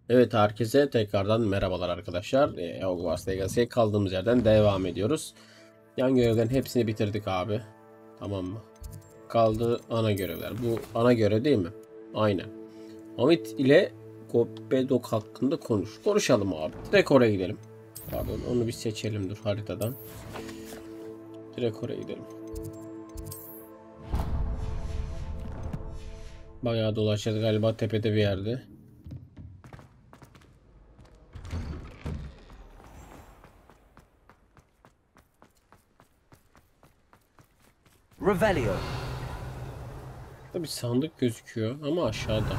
Evet, herkese tekrardan merhabalar arkadaşlar. Hogwarts Legacy'ye kaldığımız yerden devam ediyoruz. Yan görevlerin hepsini bitirdik abi. Tamam mı? Kaldı ana görevler. Bu ana görev değil mi? Aynen. Hamit ile Gobedok hakkında konuşalım abi. Direkt oraya gidelim. Pardon, onu bir seçelim dur haritadan. Direkt oraya gidelim. Bayağı dolaşacağız galiba, tepede bir yerde. Revelio. Bir sandık gözüküyor ama aşağıda.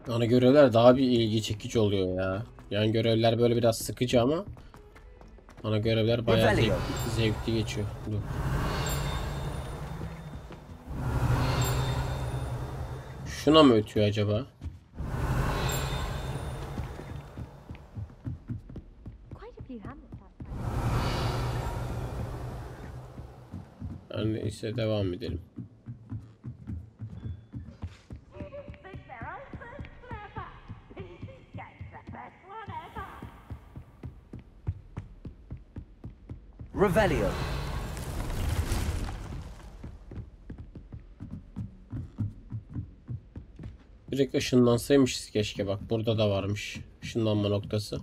Ana görevler daha bir ilgi çekici oluyor ya. Yani görevler böyle biraz sıkıcı ama ana görevler bayağı zevkli geçiyor. Dur. Şuna mı ötüyor acaba? Yani neyse devam edelim. Revelio. Direkt ışınlansaymışız keşke, bak burada da varmış ışınlanma noktası.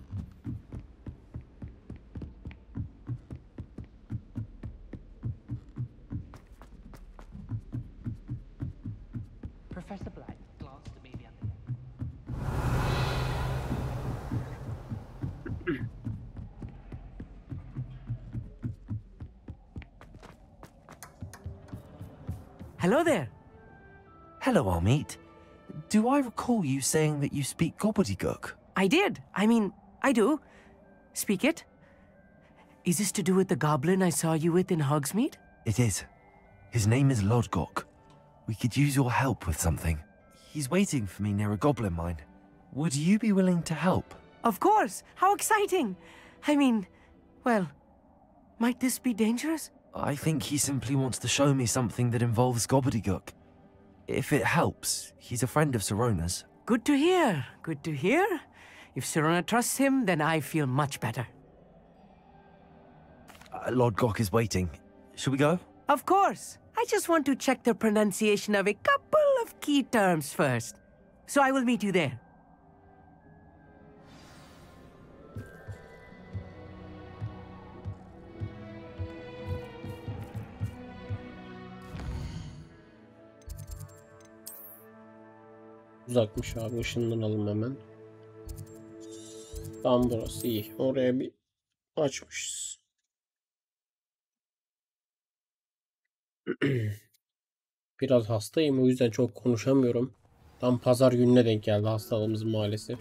Hello there. Hello, Amit. Do I recall you saying that you speak gobbledygook? I did. I do. Speak it. Is this to do with the goblin I saw you with in Hogsmeade? It is. His name is Lodgok. We could use your help with something. He's waiting for me near a goblin mine. Would you be willing to help? Of course. How exciting. Well, might this be dangerous? I think he simply wants to show me something that involves gobbledygook. If it helps, he's a friend of Sirona's. Good to hear. Good to hear. If Sirona trusts him, then I feel much better. Lodgok is waiting. Shall we go? Of course. I just want to check the pronunciation of a couple of key terms first. So I will meet you there. Uzakmış abi, ışınlanalım hemen. Tam burası iyi. Oraya bir açmışız. Biraz hastayım, o yüzden çok konuşamıyorum. Tam pazar gününe denk geldi hastalığımız maalesef.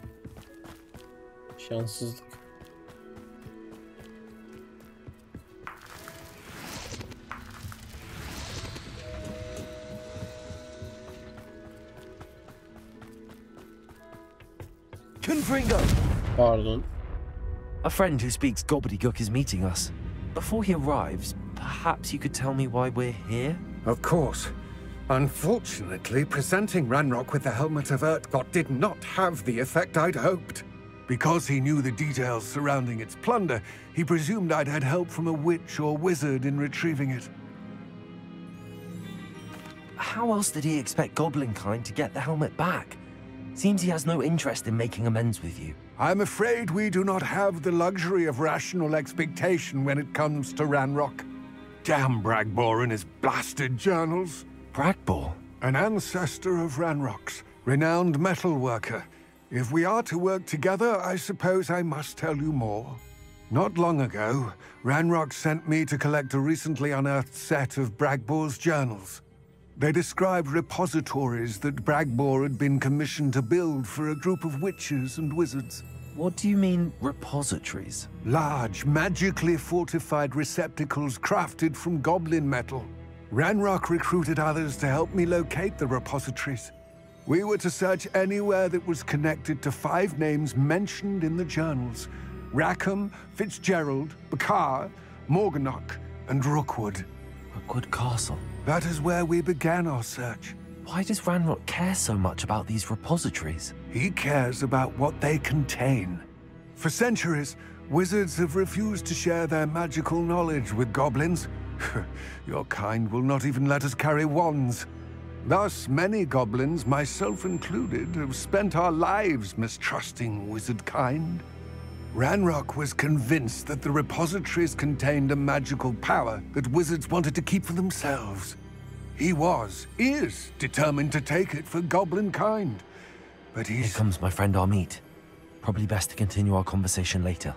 Şanssızlık. Confringo! Pardon. A friend who speaks gobbledygook is meeting us. Before he arrives, perhaps you could tell me why we're here? Of course. Unfortunately, presenting Ranrock with the helmet of Urtkot did not have the effect I'd hoped. Because he knew the details surrounding its plunder, he presumed I'd had help from a witch or wizard in retrieving it. How else did he expect Goblinkind to get the helmet back? Seems he has no interest in making amends with you. I'm afraid we do not have the luxury of rational expectation when it comes to Ranrock. Damn Bragbor and his blasted journals. Bragbor? An ancestor of Ranrock's, renowned metal worker. If we are to work together, I suppose I must tell you more. Not long ago, Ranrock sent me to collect a recently unearthed set of Bragbor's journals. They described repositories that Bragbor had been commissioned to build for a group of witches and wizards. What do you mean, repositories? Large, magically fortified receptacles crafted from goblin metal. Ranrock recruited others to help me locate the repositories. We were to search anywhere that was connected to 5 names mentioned in the journals: Rackham, Fitzgerald, Bakar, Morganach, and Rookwood. Rookwood Castle. That is where we began our search. Why does Ranrock care so much about these repositories? He cares about what they contain. For centuries, wizards have refused to share their magical knowledge with goblins. Your kind will not even let us carry wands. Thus, many goblins, myself included, have spent our lives mistrusting wizard kind. Ranrock was convinced that the repositories contained a magical power that wizards wanted to keep for themselves. He is determined to take it for goblin kind. But Here comes my friend Amit. Probably best to continue our conversation later.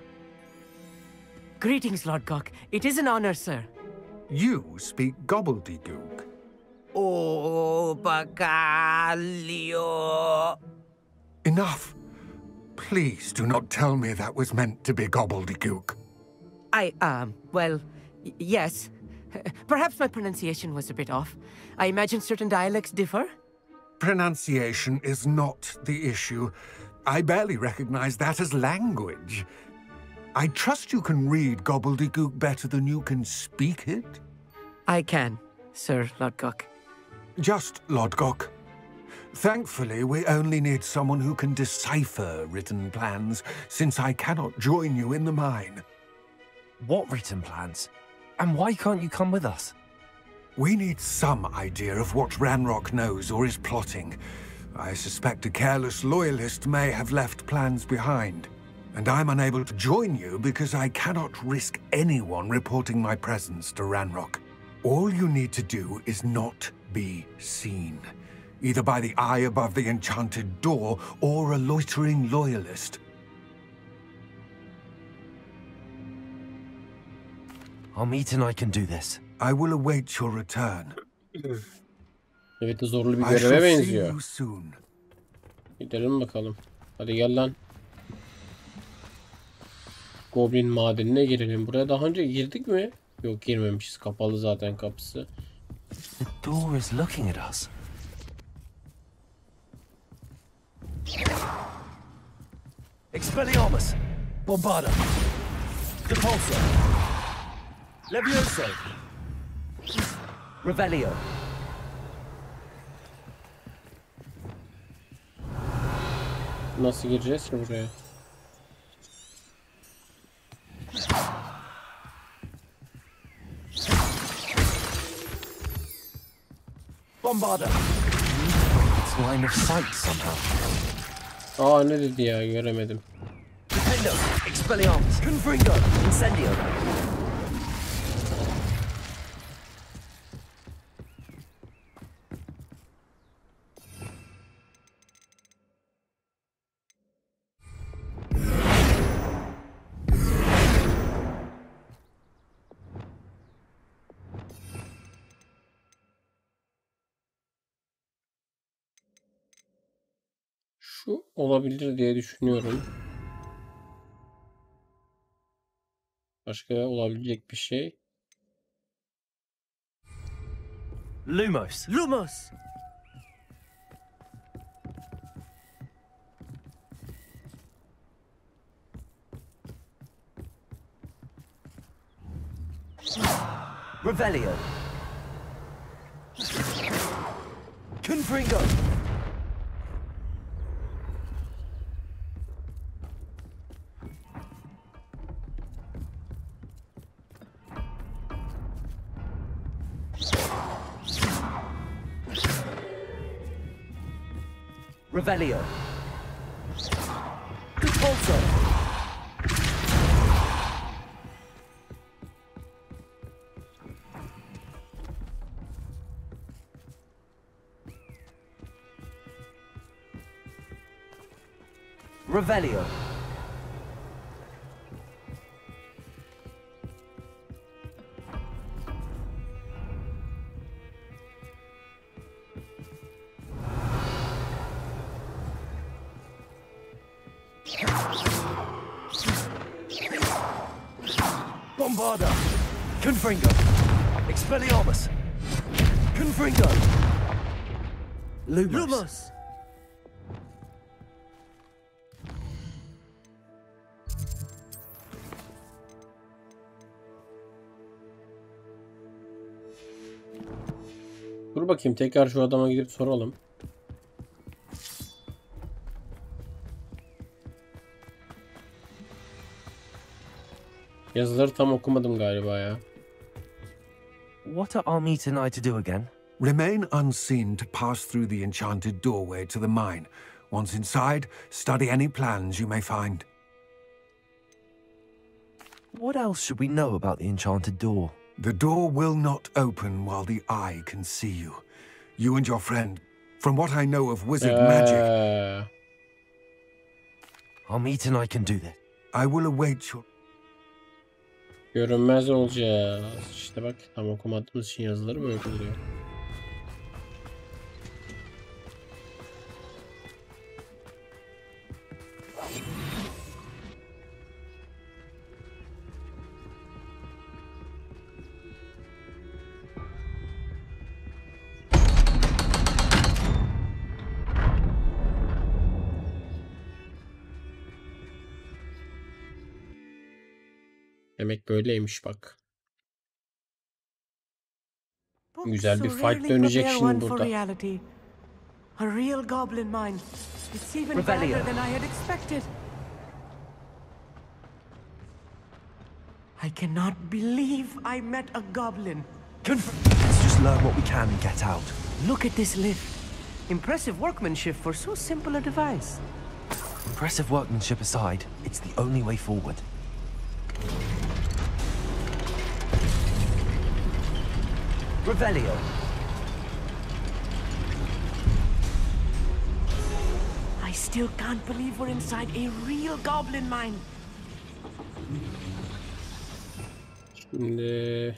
Greetings, Lord Gok. It is an honor, sir. You speak gobbledygook. Oh, Bacalio. Enough. Please do not tell me that was meant to be gobbledygook. Well, yes. Perhaps my pronunciation was a bit off. I imagine certain dialects differ? Pronunciation is not the issue. I barely recognize that as language. I trust you can read gobbledygook better than you can speak it? I can, Sir Lord Gok. Just Lord Gok. Thankfully, we only need someone who can decipher written plans, since I cannot join you in the mine. What written plans? And why can't you come with us? We need some idea of what Ranrock knows or is plotting. I suspect a careless loyalist may have left plans behind. And I'm unable to join you because I cannot risk anyone reporting my presence to Ranrock. All you need to do is not be seen, either by the eye above the enchanted door or a loitering loyalist. Amit and I can do this. I will await your return. Evet, de zorlu bir I göreve shall see benziyor. you soon. Gidelim bakalım. Hadi gel lan. Goblin madenine girelim. Buraya daha önce girdik mi? Yok, girmemişiz. Kapalı zaten kapısı. The door is looking at us. Expelliarmus! Bombarda! Depulso! Levioso! Revelio! Nasıl gireceğiz ki buraya? Bombarda! It's line of sight somehow. Ne dedi ya, göremedim. Dependo! Expelliarmus! Confringo! Incendio! Şu olabilir diye düşünüyorum. Başka olabilecek bir şey. Lumos! Lumos! Revelio! Confringo! Revelio! Depulso! Revelio! Bombarda! Confringo! Expelliarmus! Confringo! Lumos! Dur bakayım, tekrar şu adama gidip soralım. Yazıları tam okumadım galiba ya. What are Armit and I to do again? Remain unseen to pass through the enchanted doorway to the mine. Once inside, study any plans you may find. What else should we know about the enchanted door? The door will not open while the eye can see you. You and your friend, from what I know of wizard magic... Armit and I can do this. I will await your... Görünmez olacağız. İşte bak, tam okumadığımız için yazıları böyle oluyor. Demek böyleymiş bak. Güzel bir fight dönecek şimdi burada. A real goblin mine. It's even better than I had expected. I cannot believe I met a goblin. Let's just learn what we can and get out. Look at this lift. Impressive workmanship for so simple a device. Impressive workmanship aside, it's the only way forward. Revelio. I still can't believe we're inside a real goblin mine. Şimdi...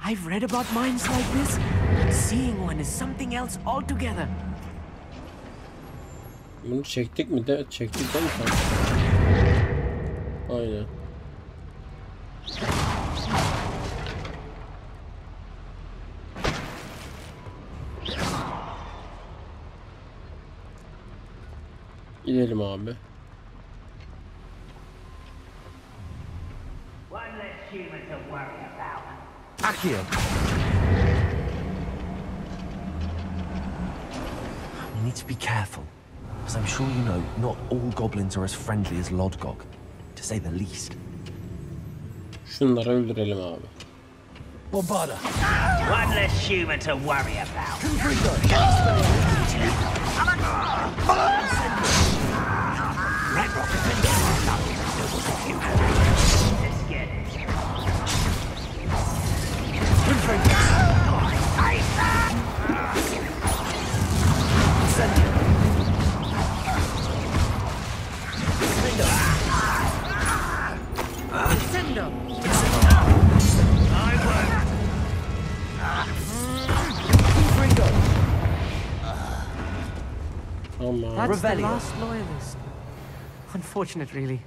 I've read about mines like this, but seeing one is something else altogether. Bunu çektik mi de? Çektik değil mi? Aynen. Gidelim abi. Accio. We need to be careful, because I'm sure you know not all goblins are as friendly as Lodgok, to say the least. Şunları öldürelim abi. Bombarda. One less human to worry about. That's the last loyalist. Unfortunate, really.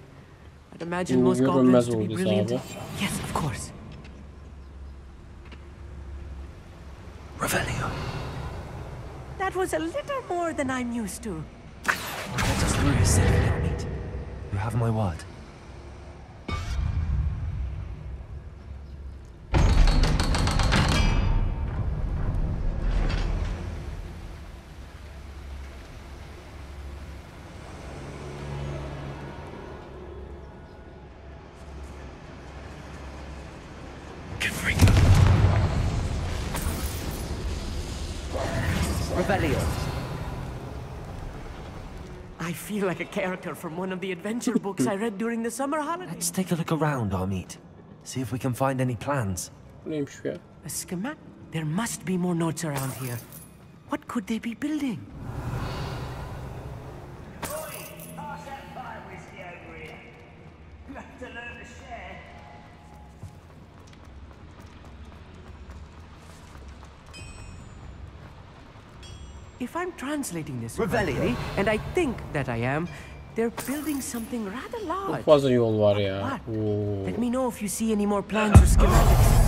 I'd imagine most goblins to be brilliant. Yes, of course. Revelio. That was a little more than I'm used to. Get us through this safely, Armit. You have my word. I feel like a character from one of the adventure books I read during the summer holidays. Let's take a look around, Armit. See if we can find any plans. Neymiş ya? A schematic? There must be more notes around here. What could they be building? if I'm translating this correctly, and I think that I am, they're building something rather large. Çok fazla yol var ya. Let me know if you see any more plans or schematics.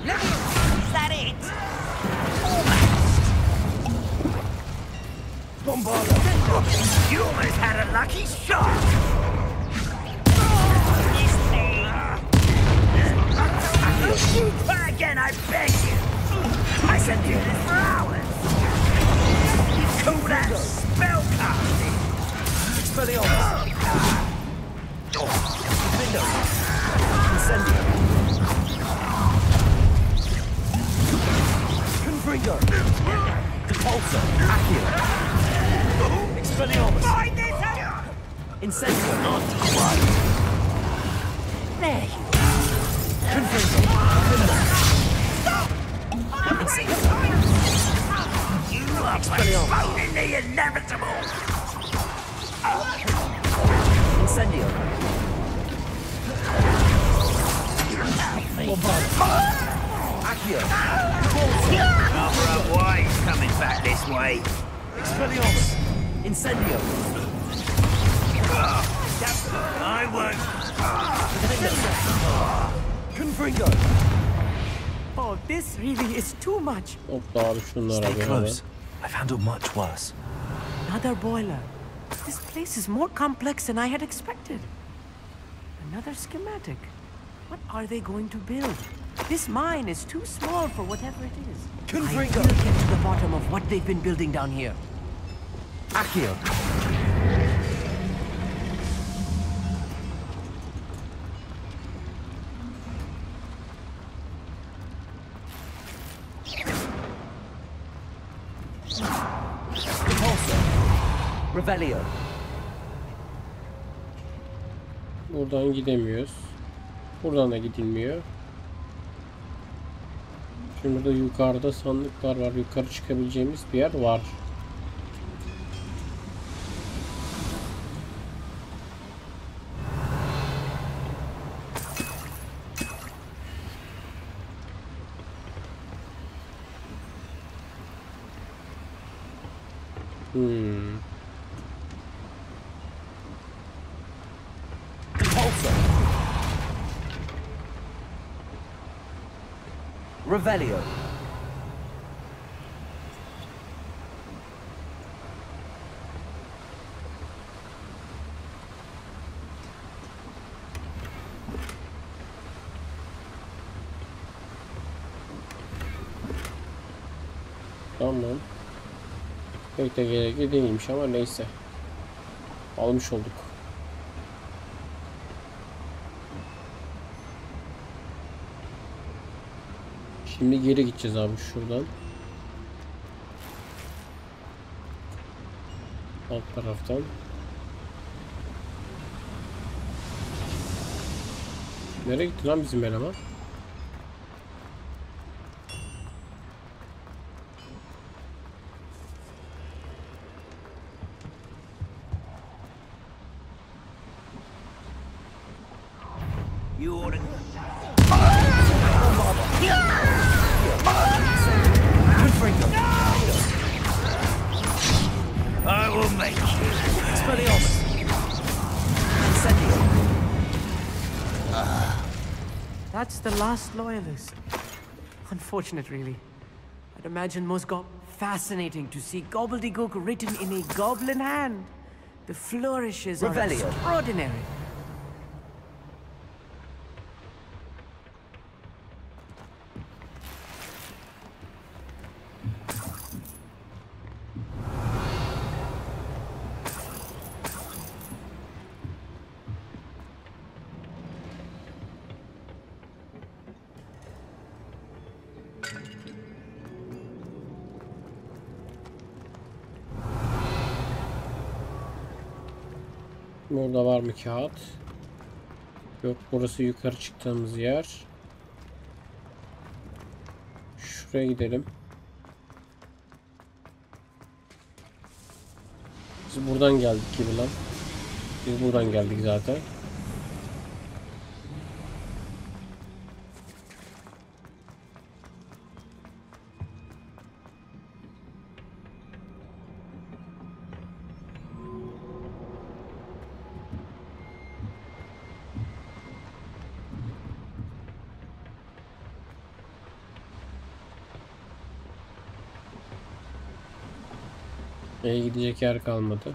Is that it? You almost had a lucky shot. Shoot her again, I beg you. I can do this for hours. You call that spell casting? Expelliarmus. Window. Incendio. Confringo. Repulsor. Accio. Expelliarmus. Find this out! Incendio. Not quite. There you go. Confringo. You are postponing the inevitable. Incendio. Accio. Why is coming back this way? Expelliarmus. Incendio. I won't. Confringo. Oh, this really is too much. Hoppa abi şunlara Stay göre. close. I've handled much worse. Another boiler. This place is more complex than I had expected. Another schematic. What are they going to build? This mine is too small for whatever it is. I will get to the bottom of what they've been building down here. Accio. Revelio. Buradan gidemiyoruz. Buradan da gidilmiyor. Şimdi burada yukarıda sandıklar var. Yukarı çıkabileceğimiz bir yer var. Revelio. Tamam. Pek de gerekli değilmiş ama neyse. Almış olduk. Şimdi geri gideceğiz abi şuradan. Alt taraftan. Nereye gitti lan bizim eleman? You ought to. I will make you. Expelliarmus. Incendio. That's the last loyalist. Unfortunate, really. I'd imagine most fascinating to see gobbledygook written in a goblin hand. The flourishes are extraordinary. Burada var mı kağıt? Yok, burası yukarı çıktığımız yer. Şuraya gidelim. Biz buradan geldik gibi lan. Biz buradan geldik zaten. Gidecek yer kalmadı.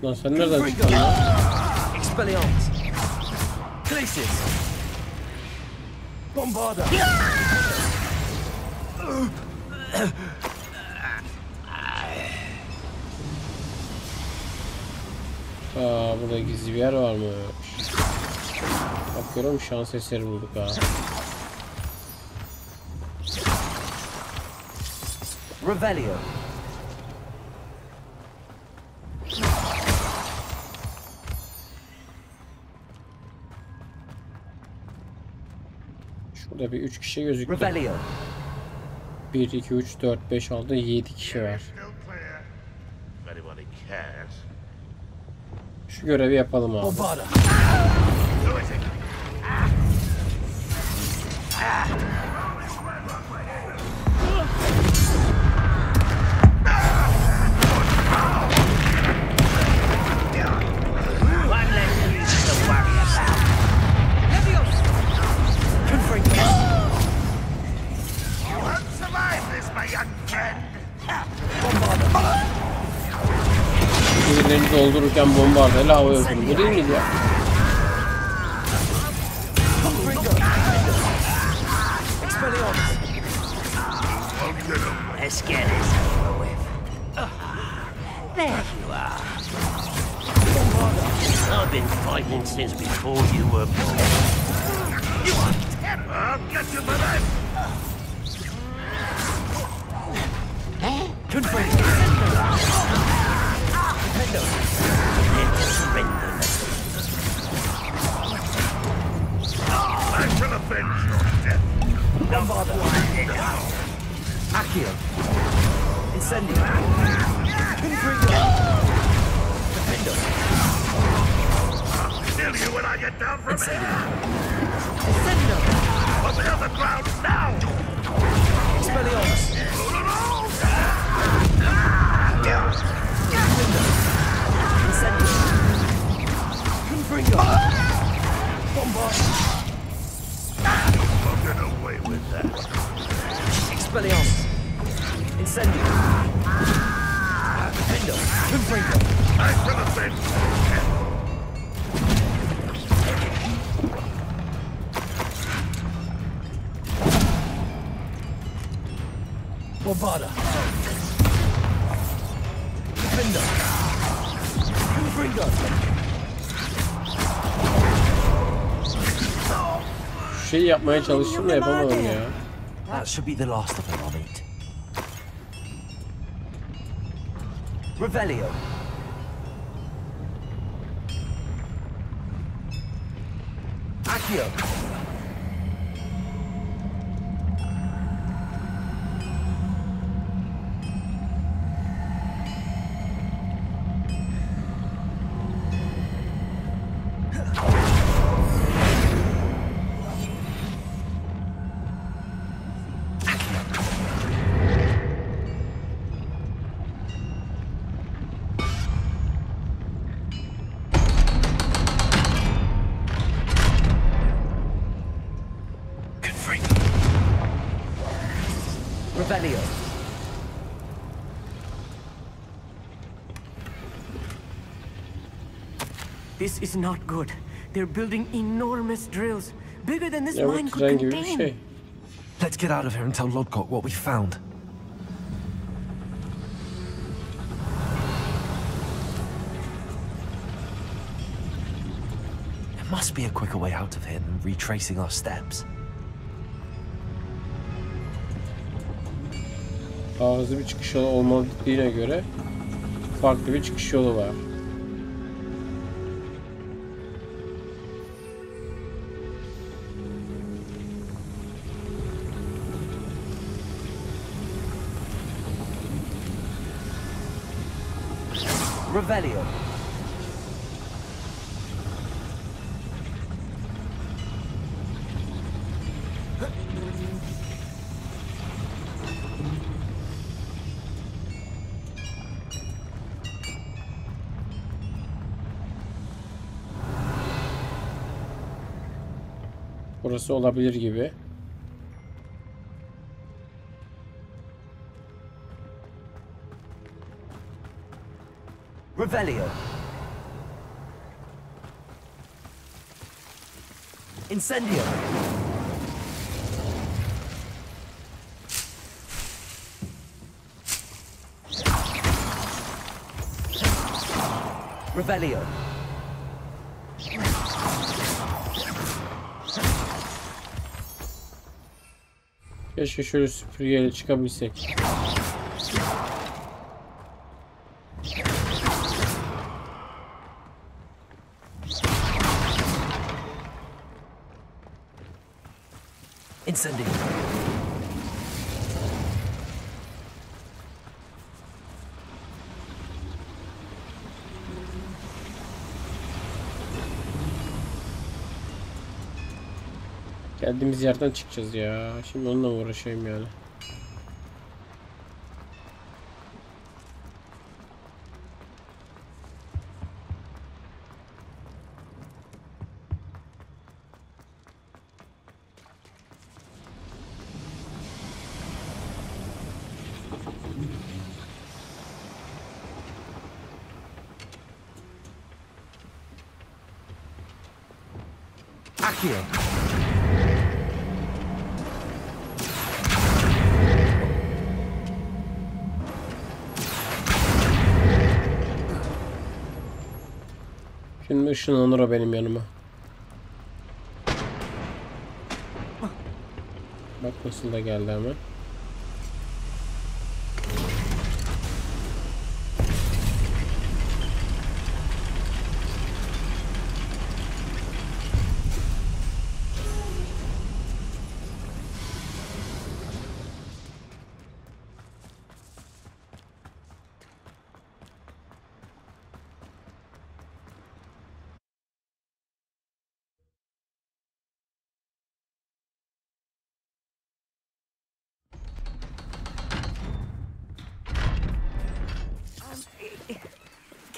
Lan sen nereden çıktın ya? Expelliarmus. Glacis. Bombarda. Burada gizli bir yer var mı? Bakıyorum, şans eseri bulduk ha. Revelio. Şurada bir 3 kişi gözüktü. Revelio. 1, 2, 3, 4, 5, 6, 7 kişi var. Şu görevi yapalım abi. Bombarda. Birilerini doldururken bombardayla havaya uçurdu. Bu değil miydi ya? Let's get this over with. There you are. I've been fighting since before you were born. You want temper? I'll get you for that. I shall avenge your death. Bombarda. Accio. Incendio. Defendo. I'll kill you when I get down from here. Incendio. On the other ground now. Expelliarmus. Incendio. Confringo. Bombard. I'll get away with that. Expelliarmus. Incendio. Defendo. Confringo. I shall avenge your death. Bombarda. Defendo. Confringo. Şu şeyi yapmaya çalıştım da yapamadım ya. That should be the last of them, I'll eat. Revelio. Accio. Revelio. This is not good. They're building enormous drills, bigger than this Ya bu mine could tren gibi bir contain. şey. Let's get out of here and tell Lodgok what we found. There must be a quicker way out of here than retracing our steps. Daha hızlı bir çıkış yolu olmadığına göre farklı bir çıkış yolu var. Revelio. Burası olabilir gibi. Revelio. Incendio. Revelio. Keşke şöyle süpürgeyle çıkabilsek. Incendio. Geldiğimiz yerden çıkacağız ya. Şimdi onunla uğraşayım yani. Accio. Şimdi ışınlanır o benim yanıma. Bak nasıl da geldi hemen.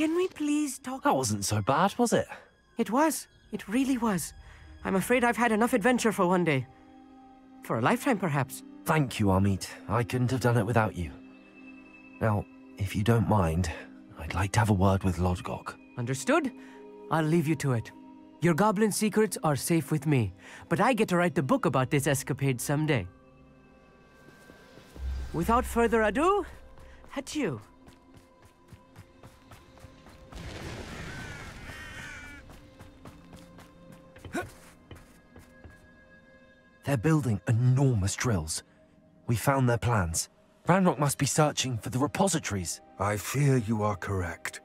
Can we please talk? That wasn't so bad, was it? It was. It really was. I'm afraid I've had enough adventure for one day. For a lifetime, perhaps. Thank you, Amit. I couldn't have done it without you. Now, if you don't mind, I'd like to have a word with Lodgok. Understood? I'll leave you to it. Your goblin secrets are safe with me, but I get to write the book about this escapade someday. Without further ado, adieu. They're building enormous drills. We found their plans. Ranrock must be searching for the repositories. I fear you are correct.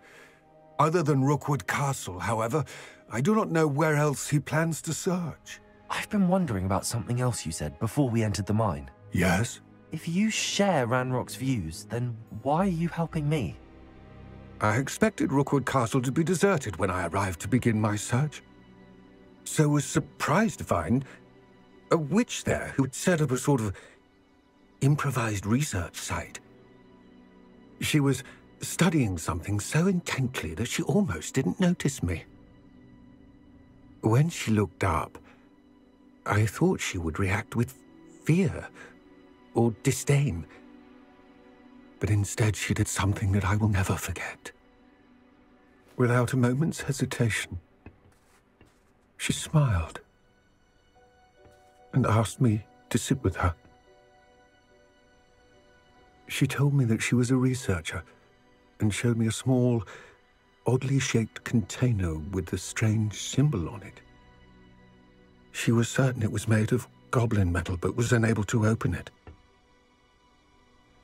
Other than Rookwood Castle, however, I do not know where else he plans to search. I've been wondering about something else you said before we entered the mine. Yes? If you share Ranrock's views, then why are you helping me? I expected Rookwood Castle to be deserted when I arrived to begin my search. So was surprised to find a witch there who had set up a sort of improvised research site. She was studying something so intently that she almost didn't notice me. When she looked up, I thought she would react with fear or disdain. But instead she did something that I will never forget. Without a moment's hesitation, she smiled and asked me to sit with her. She told me that she was a researcher and showed me a small, oddly shaped container with a strange symbol on it. She was certain it was made of goblin metal, but was unable to open it.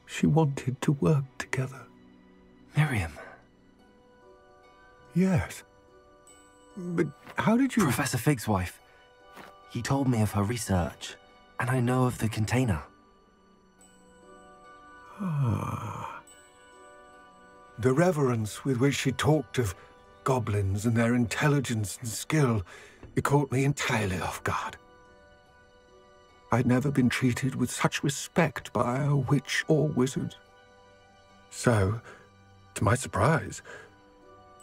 She wanted to work together. Miriam. Yes. But how did you... Professor Fig's wife. He told me of her research, and I know of the container. Ah. The reverence with which she talked of goblins and their intelligence and skill, it caught me entirely off guard. I'd never been treated with such respect by a witch or wizard. So, to my surprise,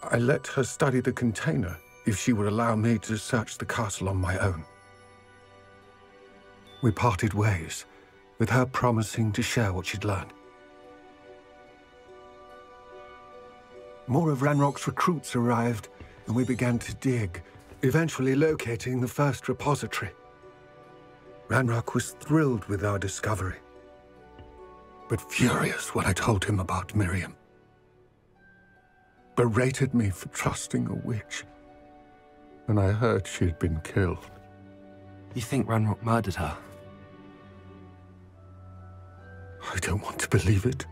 I let her study the container if she would allow me to search the castle on my own. We parted ways, with her promising to share what she'd learned. More of Ranrock's recruits arrived, and we began to dig, eventually locating the first repository. Ranrock was thrilled with our discovery, but furious when I told him about Miriam. Berated me for trusting a witch, and I heard she'd been killed. You think Ranrock murdered her? I don't want to believe it,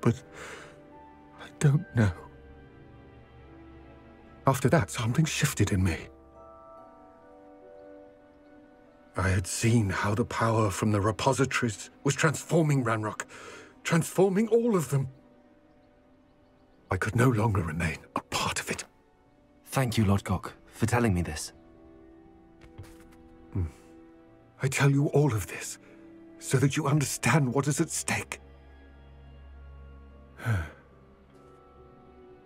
but I don't know. After that, something shifted in me. I had seen how the power from the repositories was transforming Ranrock, transforming all of them. I could no longer remain a part of it. Thank you, Lodgok, for telling me this. I tell you all of this so that you understand what is at stake.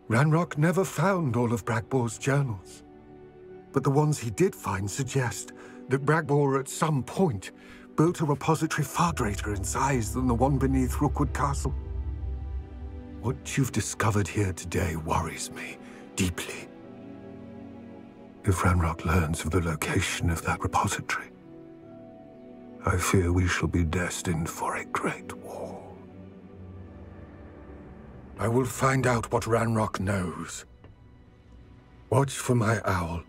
Ranrock never found all of Bragbor's journals, but the ones he did find suggest that Bragbor at some point built a repository far greater in size than the one beneath Rookwood Castle. What you've discovered here today worries me deeply. If Ranrock learns of the location of that repository, I fear we shall be destined for a great war. I will find out what Ranrock knows. Watch for my owl.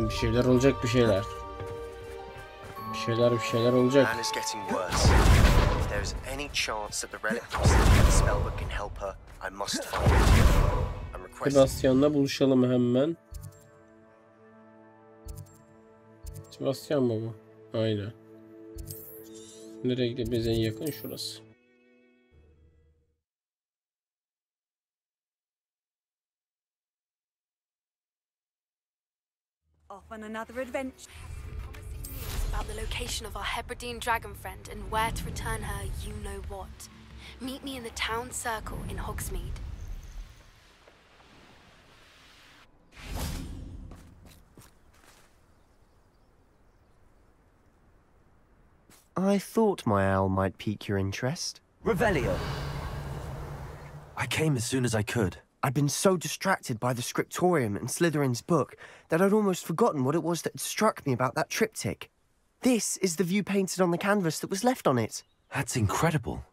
Bir şeyler olacak, bir şeyler. Bir şeyler olacak. Man is getting worse. If there is any chance that the relic of the spellbook can help her, I must find it. I'm requesting. Sebastian'la buluşalım hemen. Sebastian mı bu? Aynen. Nereye gidebiliriz? En yakın şurası. Off on another adventure. Promising news about the location of our Hebridean dragon friend and where to return her you know what. Meet me in the town circle in Hogsmeade. I thought my owl might pique your interest. Revelio. I came as soon as I could. I'd been so distracted by the scriptorium and Slytherin's book that I'd almost forgotten what it was that had struck me about that triptych. This is the view painted on the canvas that was left on it. That's incredible.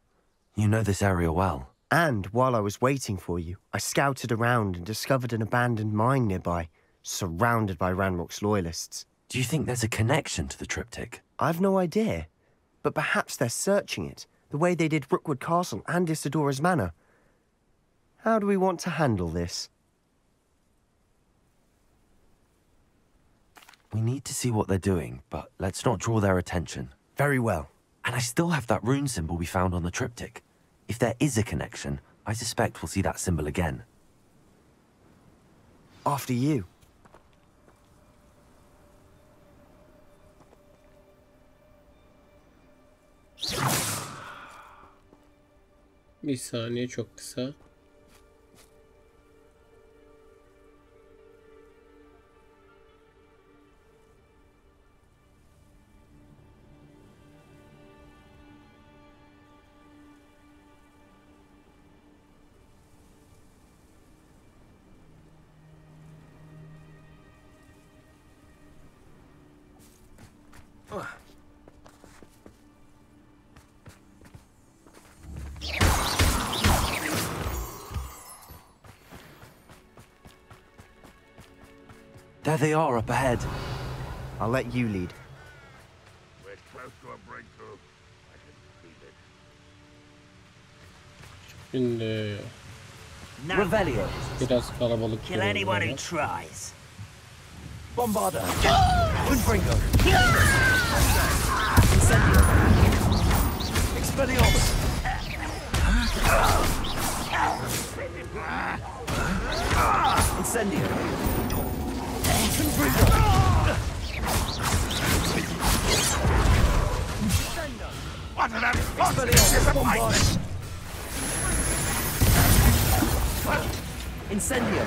You know this area well. And while I was waiting for you, I scouted around and discovered an abandoned mine nearby, surrounded by Ranrock's loyalists. Do you think there's a connection to the triptych? I've no idea, but perhaps they're searching it, the way they did Rookwood Castle and Isidora's Manor. How do we want to handle this? We need to see what they're doing, but let's not draw their attention. Very well. And I still have that rune symbol we found on the triptych. If there is a connection, I suspect we'll see that symbol again. After you. Bir saniye, çok kısa. There they are up ahead. I'll let you lead. We're close to a breakthrough. I can feel it. Şimdi Revelio. biraz kalabalık Kill anyone who görüyorlar. tries. Bombarda. Unbringo. Incendio. Expelliarmus. Incendio. Unbringo. What an unfortunate disappointment! Incendio.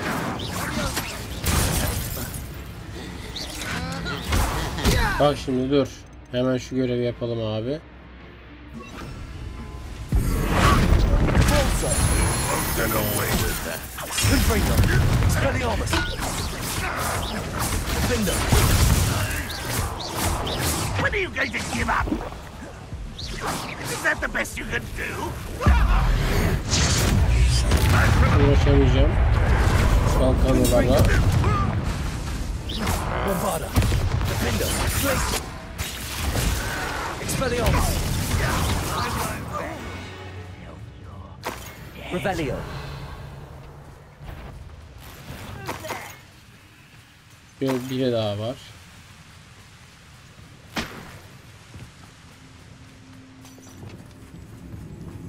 Bak şimdi dur. Hemen şu görevi yapalım abi. When are you going to give up? Is that the best you can do? Uğraşamayacağım. Kalkanlarla. Bombarda. Defender. Expelliarmus. Revelio. Bir daha var.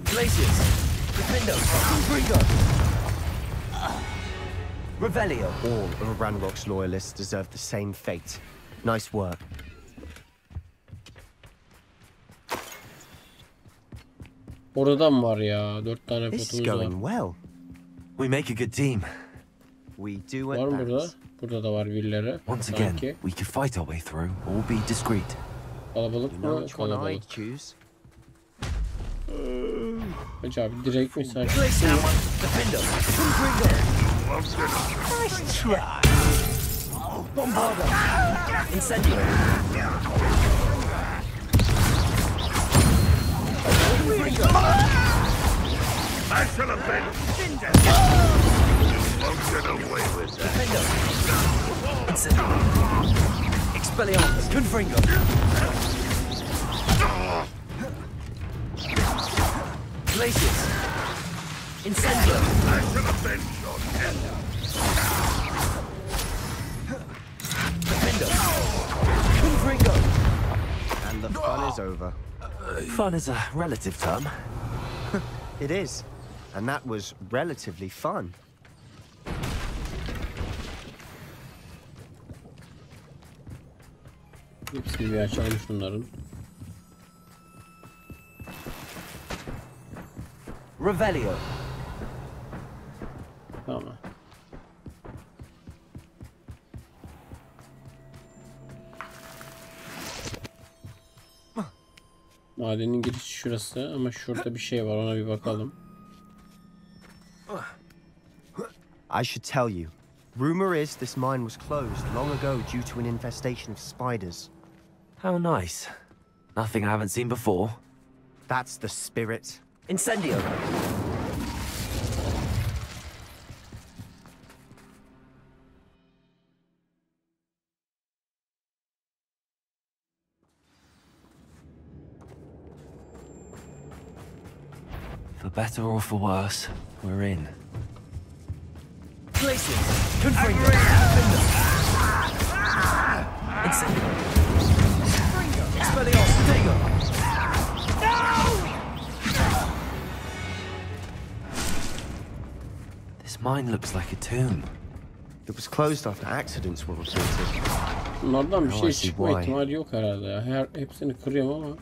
Glacius. Defender. Confringo. Revelio. All of Ranrock's loyalists deserve the same fate. Nice work. Orada mı var ya? 4 tane This is potumuz var. going well. We make a good team. We do Var mı burada? advance. Burada da var birileri. Once again, Sanki. we could fight our way through or be discreet. Kalabalık You know mı? which one I'd Kalabalık. choose? Hacı abi direkt mi sen? Defender. Confringo. Nice try. Bombarda. Incendio. I shall avenge Ginger. You won't get away with that. Defender. Incendio. Expelliarmus. Confringo. Glacius. Incendio. I shall avenge your death. Defender. Confringo. And the fun is over. Fun is a relative term. It is. And that was relatively fun. Hepsini bir açalım şunların. Revelio. Tamam. Madenin girişi şurası ama şurada bir şey var, ona bir bakalım. I should tell you. Rumor is this mine was closed long ago due to an infestation of spiders. How nice. Nothing I haven't seen before. That's the spirit. Incendio. For better or for worse, we're in. Glacius. Confringo. Incendio. Expelliarmus. Digo. This mine looks like a tomb. It was closed after accidents were reported. Bunlardan bir Oh, şey I see çıkma why. ihtimali yok herhalde ya. Hepsini kırıyorum ama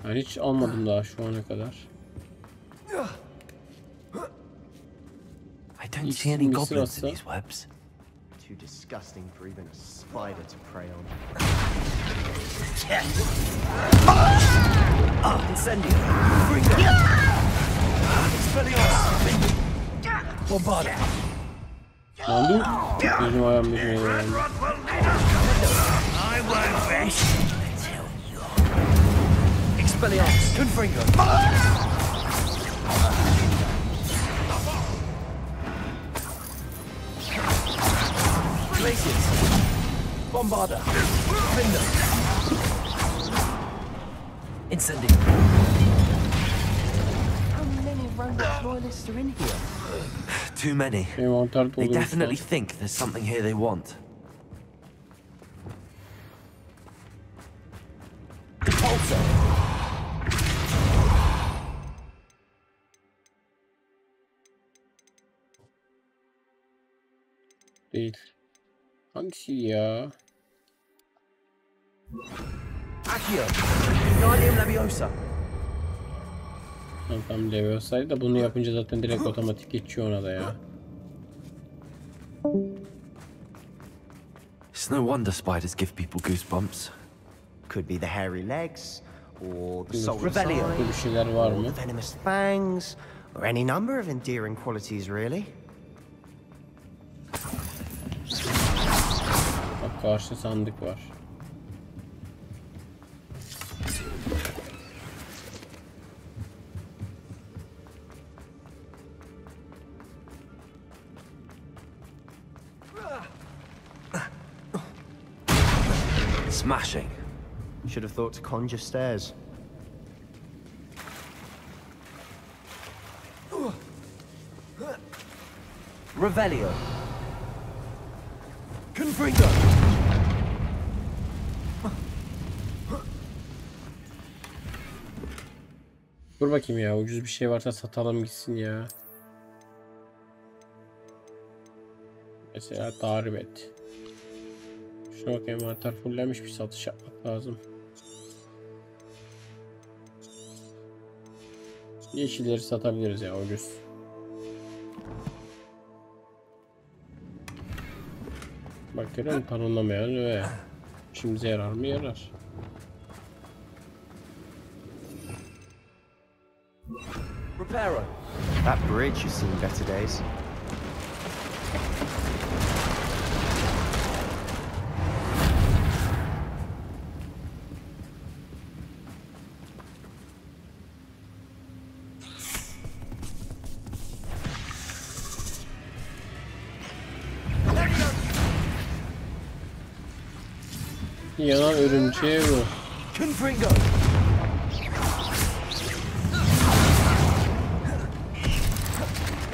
yani hiç almadım daha şu ana kadar. I don't see any goblins in these webs. Too disgusting for even a spider to prey on. Incendio. Confringo. Expelliarmus. Bombarda. Ne oldu? Gözüm ayağım düşmeye geldi. Ranrock will lead us. I won't rest until you're... Expelliarmus. Confringo. Glacius. Bombarda. Defender. Incendio. How many Ranrock's loyalists are in here? Too many. Envanter They dolu. definitely think there's something here they want. Repulsor. Değil. Hangisi ya? Accio. Wingardium Leviosa. Tam Leviosa'ydı da bunu yapınca zaten direkt otomatik geçiyor ona da ya. It's no wonder spiders give people goosebumps. Could be the hairy legs, or the solar Revelio. Bir şeyler var mı? the venomous fangs, or any number of endearing qualities, really. Bak karşı sandık var. Smashing. Should have thought to conjure stairs. Revelio. Confringo. Dur bakayım ya, ucuz bir şey varsa satalım gitsin ya. Mesela tarif et. Şuna bakayım, envanter fullenmiş, bir satış yapmak lazım. Yeşilleri satabiliriz ya, ucuz. Bak görüyor musun, tanımlamayan ve işimize yarar mı? Yarar. Reparo. That bridge has seen better days. Yanan örümceği bu. Confringo.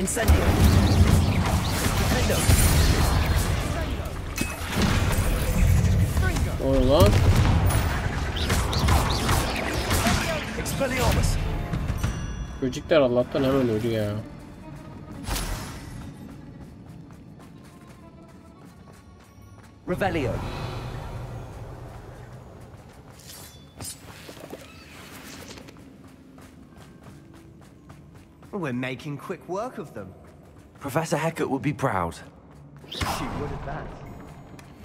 Incendio. Defendo. O lan. Expelliarmus. Böcekler Allah'tan hemen ölüyor ya. Revelio. We're making quick work of them. Professor Hecat would be proud. She would at that.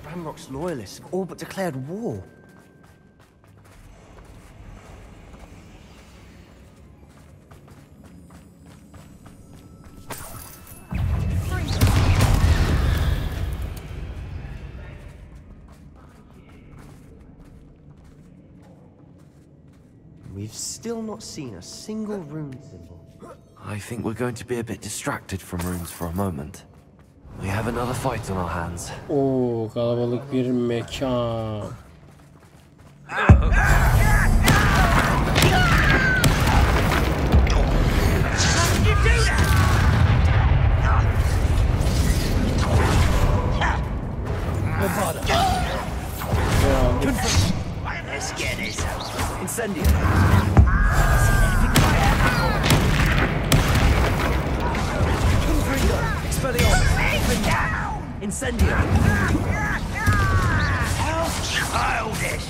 Ranrock's loyalists have all but declared war. We've still not seen a single rune symbol. I think we're going to be a bit distracted from runes for a moment. We have another fight on our hands. Oo, kalabalık bir mekan. Let's get this over. Incendio. Confringo. Expelliarmus. Incendio. How childish!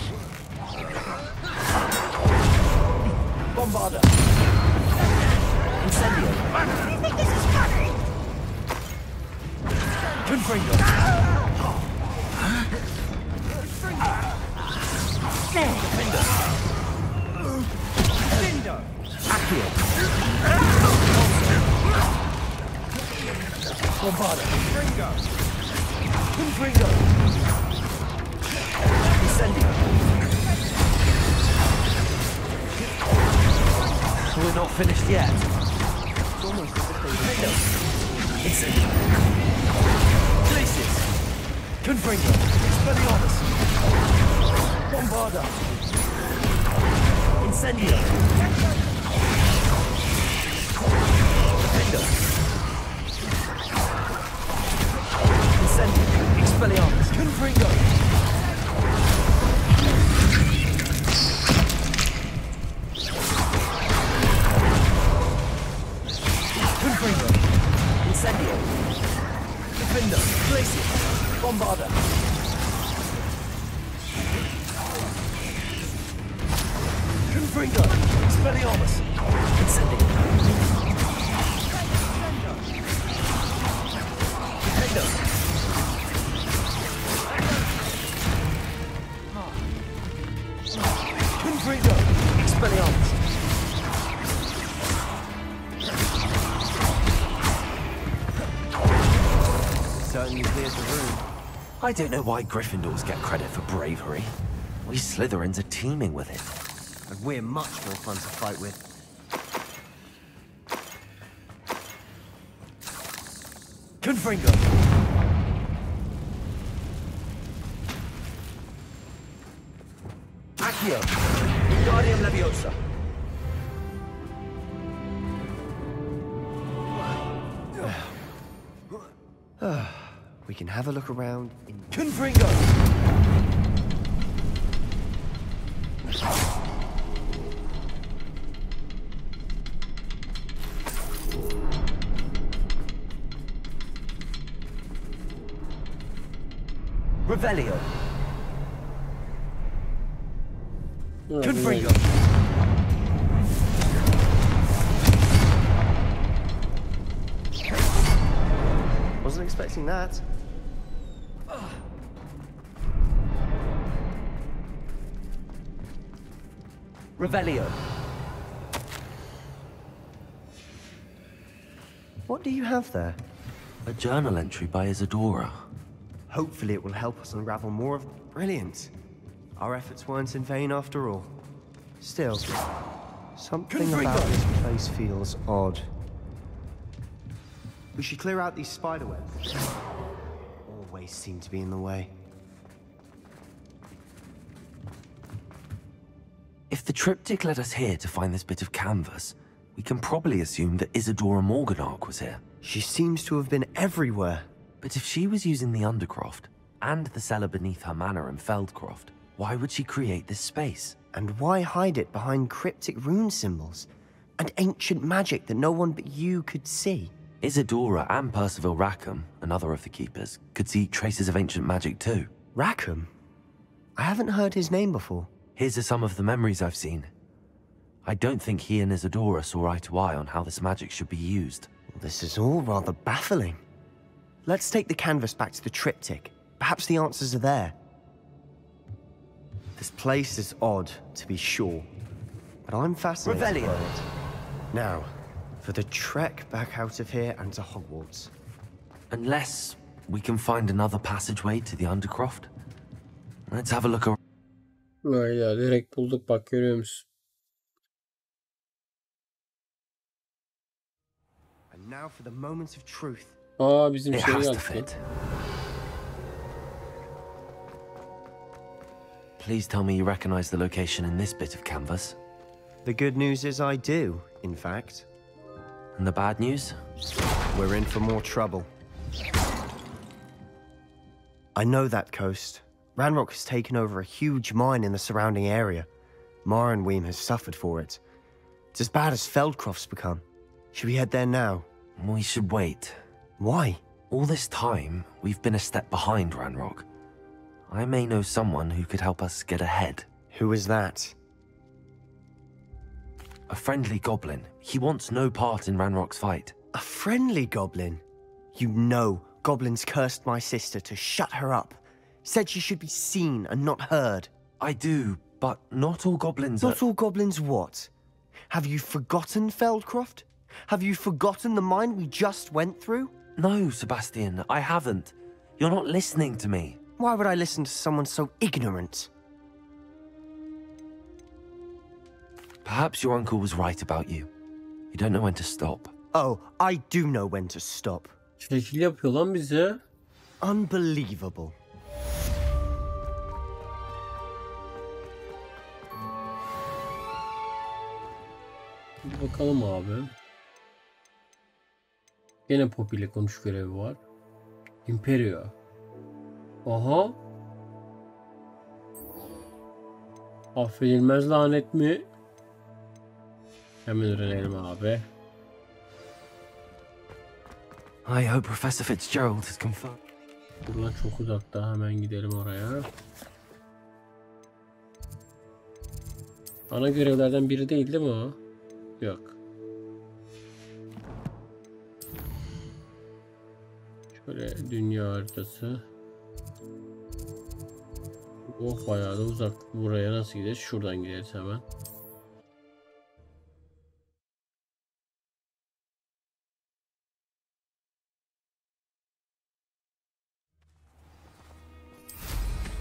Bombarda. Incendio. You think this is funny? Confringo. Defendo. Accio. Bombarda. Confringo. Incendio. We're not finished yet. It's almost as if they were Incendio. Places. Confringo. Expelliarmus. Bombarda. Incendio. Defendo. Incendio. Expelliarmus. Confringo. Confringo. Incendio. Defendo. Places. Bombarda. Confringo! Expelliarmus! Incendio! Nintendo! Confringo! Expelliarmus! Certainly cleared the room. I don't know why Gryffindors get credit for bravery. We Slytherins are teeming with it. And we're much more fun to fight with. Confringo! Accio! Wingardium Leviosa! We can have a look around in... Confringo! Revelio! Confringo! Wasn't expecting that. Revelio! What do you have there? A journal entry by Isadora. Hopefully it will help us unravel more of... Brilliant. Our efforts weren't in vain after all. Still, something about this place feels odd. We should clear out these spiderwebs. Always seem to be in the way. If the triptych led us here to find this bit of canvas, we can probably assume that Isadora Morganach was here. She seems to have been everywhere. But if she was using the Undercroft, and the cellar beneath her manor in Feldcroft, why would she create this space? And why hide it behind cryptic rune symbols? And ancient magic that no one but you could see? Isadora and Percival Rackham, another of the Keepers, could see traces of ancient magic too. Rackham? I haven't heard his name before. Here are some of the memories I've seen. I don't think he and Isadora saw eye to eye on how this magic should be used. Well, this is all rather baffling. Let's take the canvas back to the triptych. Perhaps the answers are there. This place is odd, to be sure, but I'm fascinated by it. Now, for the trek back out of here and to Hogwarts. Unless we can find another passageway to the Undercroft. Let's have a look around. Hayda, direkt bulduk bak, görüyor musun? And now for the moment of truth. Aa, bizim It şey has to geldi. fit. Please tell me you recognize the location in this bit of canvas. The good news is I do, in fact. And the bad news? We're in for more trouble. I know that coast. Ranrock has taken over a huge mine in the surrounding area. Marrenweem has suffered for it. It's as bad as Feldcroft's become. Should we head there now? We should wait. Why? All this time, we've been a step behind Ranrock. I may know someone who could help us get ahead. Who is that? A friendly goblin. He wants no part in Ranrock's fight. A friendly goblin? You know goblins cursed my sister to shut her up. Said she should be seen and not heard. I do, but not all goblins are... Not all goblins what? Have you forgotten Feldcroft? Have you forgotten the mine we just went through? No, Sebastian, I haven't. You're not listening to me. Why would I listen to someone so ignorant? Perhaps your uncle was right about you. You don't know when to stop. Oh, I do know when to stop. Şekil yapıyor lan bize. Unbelievable. Bir bakalım abi. Gene Poppy ile konuş görevi var. Imperio. Aha. Affedilmez lanet mi? Hemen öğrenelim abi. I hope Professor Fitzgerald has confirmed. Buradan çok uzakta, hemen gidelim oraya. Ana görevlerden biri değil mi o? Yok. Şöyle dünya haritası. Oh bayağı da uzak. Buraya nasıl gideriz? Şuradan gideriz hemen.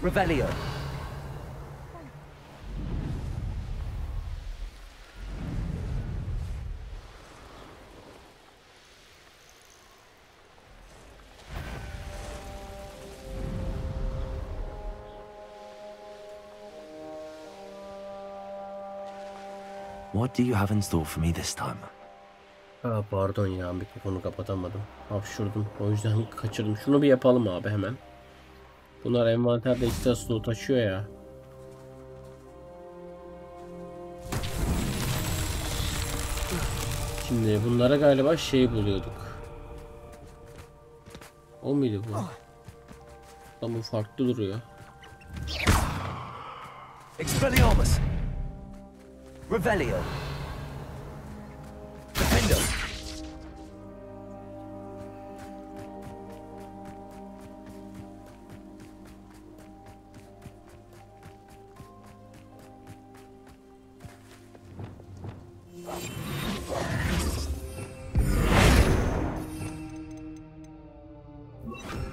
Revelio. What do you have in store for me this time? Ha pardon ya, mikrofonu kapatamadım. Hapşurdum. O yüzden kaçırdım. Şunu bir yapalım abi hemen. Bunlar envanterde ekstra slot taşıyor ya. Şimdi bunlara galiba şey buluyorduk. O muydu bu? Ama farklı duruyor. Expelliarmus. Revelio. Defendo.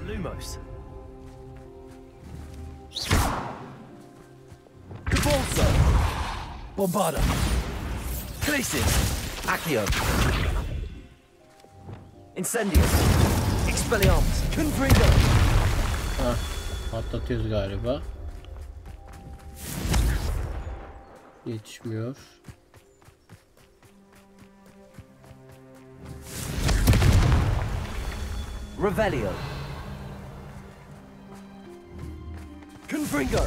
Lumos. Cabalso. Bombarda. Crisis. Accio. Incendio. Expelliarmus. Confringo. Ha, patlatıyoruz galiba. Yetişmiyor. Revelio. Confringo.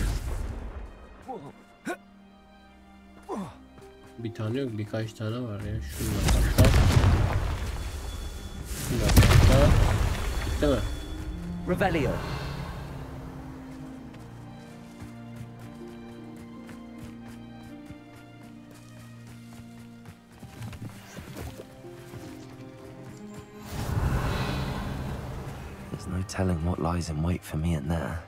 Bir tane yok, birkaç tane var ya. Şununla patlat. Şununla patlat. Bitti mi? Revelio. There's no telling what lies in wait for me in there.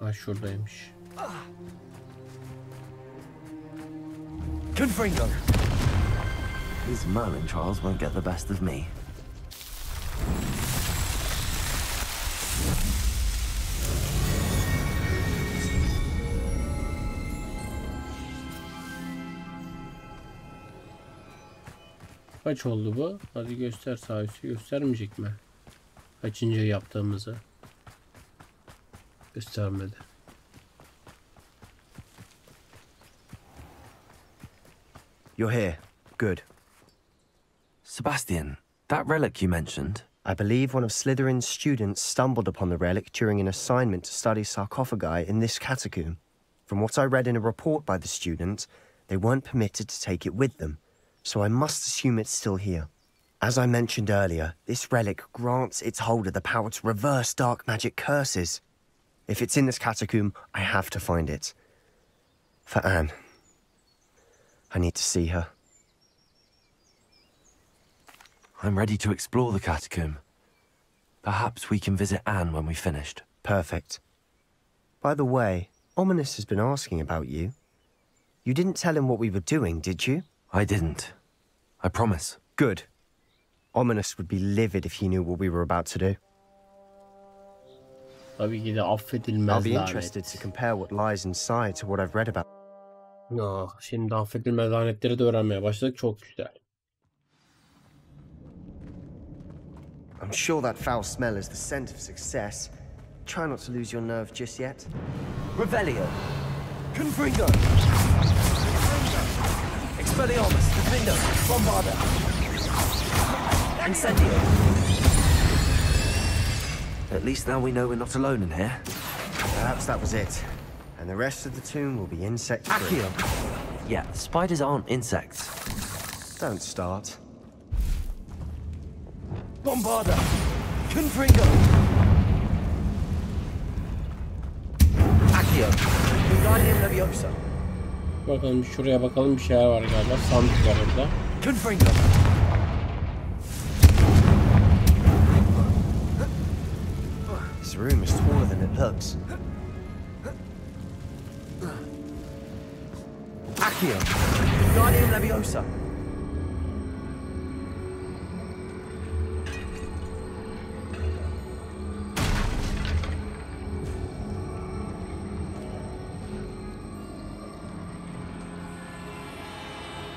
Ha şuradaymış. Confringo. These Merlin trials won't get the best of me. Kaç oldu bu? Hadi göster, sağ üstü göstermeyecek mi? Kaçıncı yaptığımızı göstermedi. You're here. Good. Sebastian, that relic you mentioned. I believe one of Slytherin's students stumbled upon the relic during an assignment to study sarcophagi in this catacomb. From what I read in a report by the student, they weren't permitted to take it with them, so I must assume it's still here. As I mentioned earlier, this relic grants its holder the power to reverse dark magic curses. If it's in this catacomb, I have to find it. For Anne. I need to see her. I'm ready to explore the catacomb. Perhaps we can visit Anne when we've finished. Perfect. By the way, Ominous has been asking about you. You didn't tell him what we were doing, did you? I didn't. I promise. Good. Ominous would be livid if he knew what we were about to do. Tabii ki de affedilmez I'll be lanet. interested to compare what lies inside to what I've read about. Ah, şimdi affedilmez lanetleri de öğrenmeye başladık. Çok güzel. I'm sure that foul smell is the scent of success. Try not to lose your nerve just yet. Revelio. Confringo. Expelliarmus. Defendo. Bombarda. Incendio. At least now we know we're not alone in here. Perhaps that was it. And the rest of the tomb will be insect-free. Accio. Yeah, spiders aren't insects. Don't start. Bombarda! Confringo! Accio! Wingardium Leviosa! Bakalım şuraya bakalım, bir şeyler var galiba. Sandık var orada. Confringo! This room is taller than it looks. Accio! Wingardium Leviosa!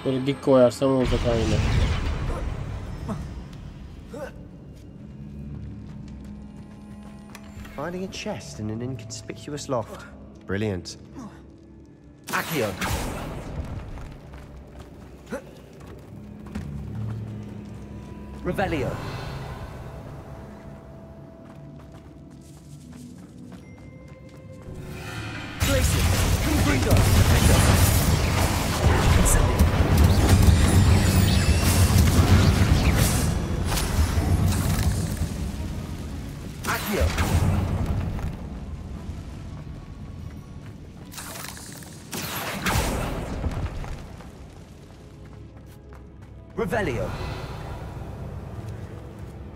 Böyle dik koyarsam olacak aynı. Finding a chest in an inconspicuous loft. Brilliant. Accio! Revelio! Glacier! Confringo! Incendio! Accio! Revelio!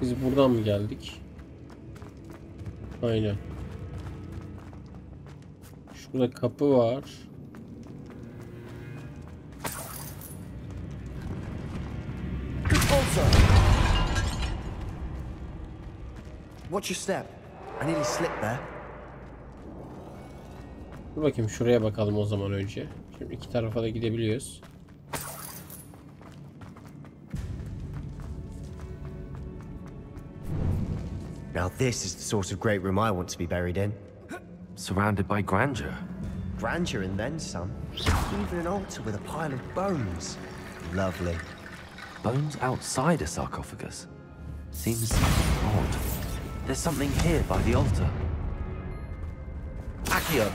Biz buradan mı geldik? Aynen. Şurada kapı var. Watch your step. I nearly slipped there. Dur bakayım, şuraya bakalım o zaman önce. Şimdi iki tarafa da gidebiliyoruz. Now this is the sort of great room I want to be buried in. Surrounded by grandeur. Grandeur and then some. Even an altar with a pile of bones. Lovely. Bones outside a sarcophagus? Seems odd. There's something here by the altar. Accio!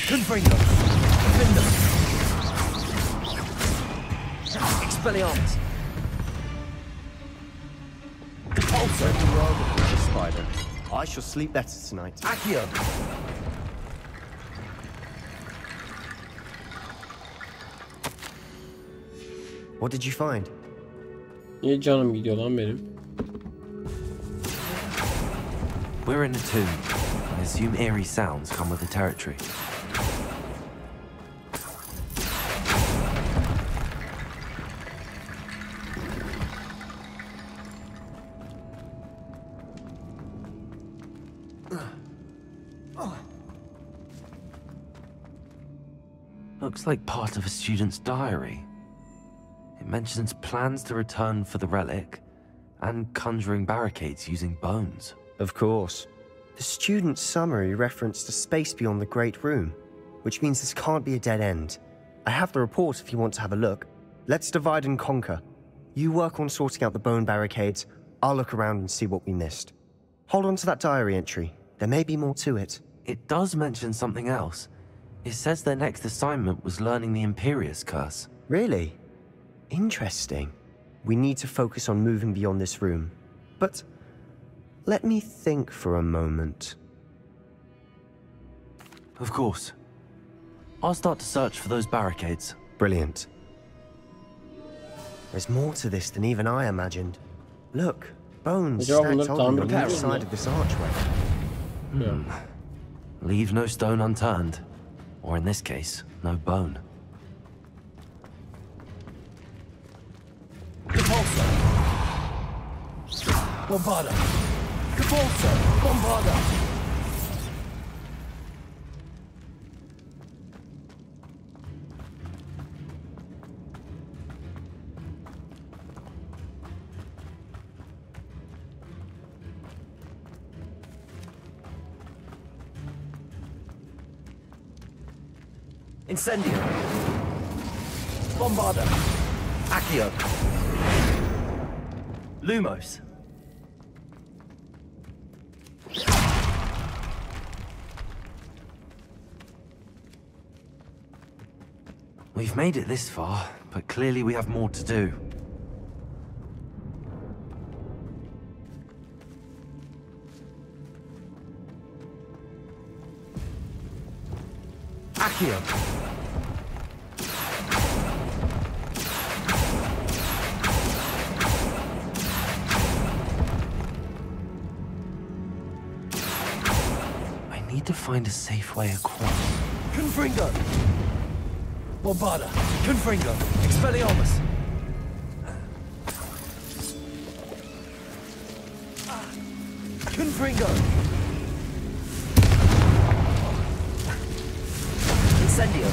Confringo! Confringo! Expelliarmus! Also, the world of the spider. I shall sleep better tonight. Accio! What did you find? Niye canım gidiyor lan benim? We're in a tomb. I assume eerie sounds come with the territory. Looks like part of a student's diary. It mentions plans to return for the relic and conjuring barricades using bones. Of course. The student's summary referenced a space beyond the Great Room, which means this can't be a dead end. I have the report if you want to have a look. Let's divide and conquer. You work on sorting out the bone barricades, I'll look around and see what we missed. Hold on to that diary entry. There may be more to it. It does mention something else. It says their next assignment was learning the Imperius Curse. Really? Interesting. We need to focus on moving beyond this room. But let me think for a moment. Of course. I'll start to search for those barricades. Brilliant. There's more to this than even I imagined. Look, bones stacked on the other side of this archway. Leave no stone unturned. Or in this case, no bone. Capulso! Bombarda! Capulso! Bombarda! Incendio! Bombarda! Accio! Lumos! We've made it this far, but clearly we have more to do. Akio! I need to find a safe way across. Confringo! Bombarda! Confringo! Expelliarmus! Confringo! Incendio!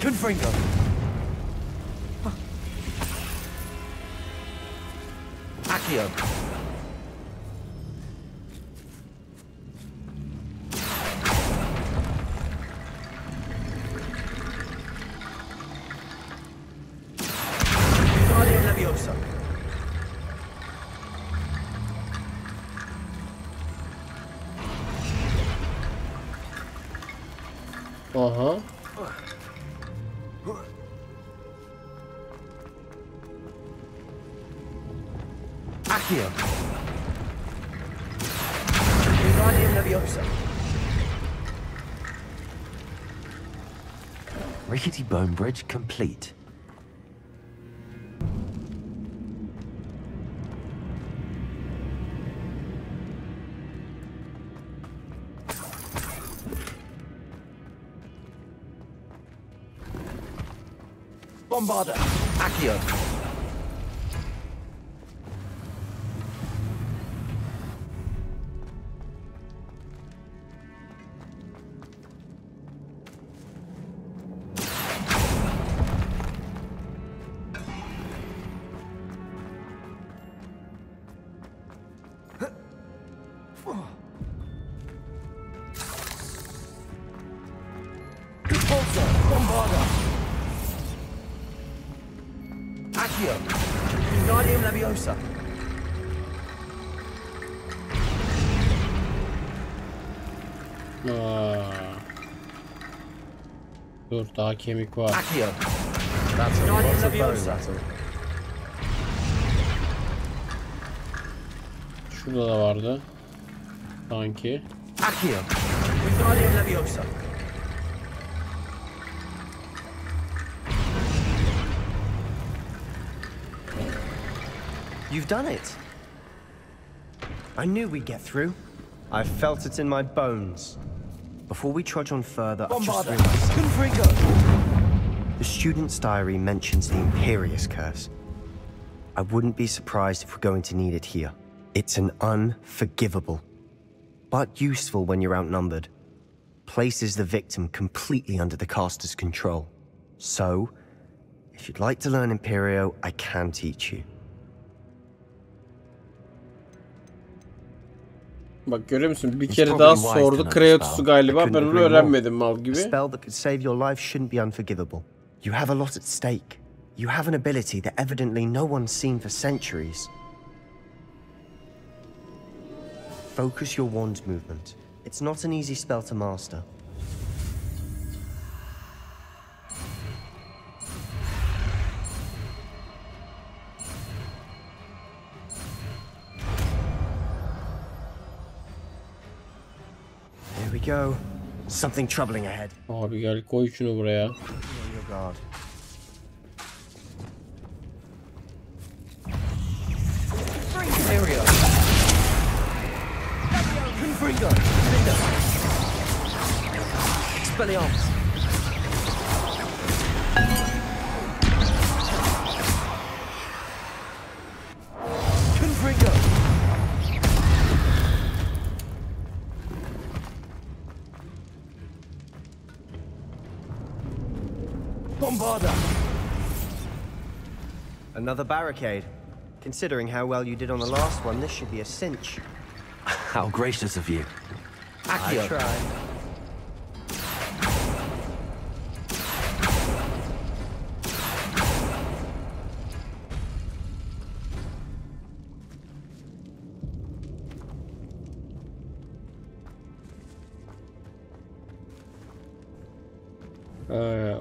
Confringo! Accio! Aha. Accio! Wingardium Leviosa! Rickety bone bridge complete. Bombarda! Accio! Repulsor! Bombarda! Accio! Wingardium Leviosa! Dur, daha kemik var. Accio! That's a lot of bone Leviosa! rattle. Şurada da vardı. Sanki. Accio! Wingardium Leviosa! You've done it. I knew we'd get through. I felt it in my bones. Before we trudge on further, I've just Bombarda! realized Confringo! the student's diary mentions the Imperius Curse. I wouldn't be surprised if we're going to need it here. It's an unforgivable, but useful when you're outnumbered. Places the victim completely under the caster's control. So, if you'd like to learn Imperio, I can teach you. Bak görüyor musun? Bir kere daha sordu. Kreatus'u galiba. Ben onu öğrenmedim mal A gibi. spell that could save your life shouldn't be unforgivable. You have a lot at stake. You have an ability that evidently no one's seen for centuries. Focus your wand movement. It's not an easy spell to master. Here we go. Something troubling ahead. Abi gel koy şunu buraya. Be on your guard. Imperio! Confringo! Expelliarmus! Confringo! Bombarda! Another barricade. Considering how well you did on the last one, this should be a cinch. How gracious of you. Accio! I tried.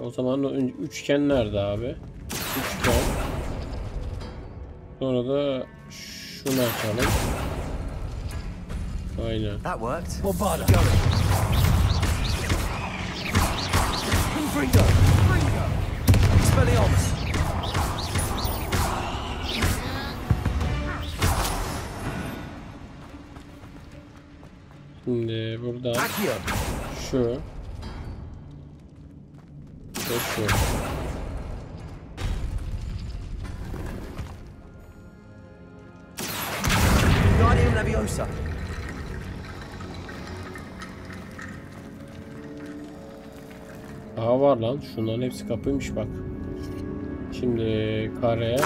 O zaman üçgen nerede abi? Üçgen. Sonra da şunu açalım. Aynen. That worked. Şimdi burada şu ve şu. Aha var lan. Şunların hepsi kapıymış bak. Şimdi kare.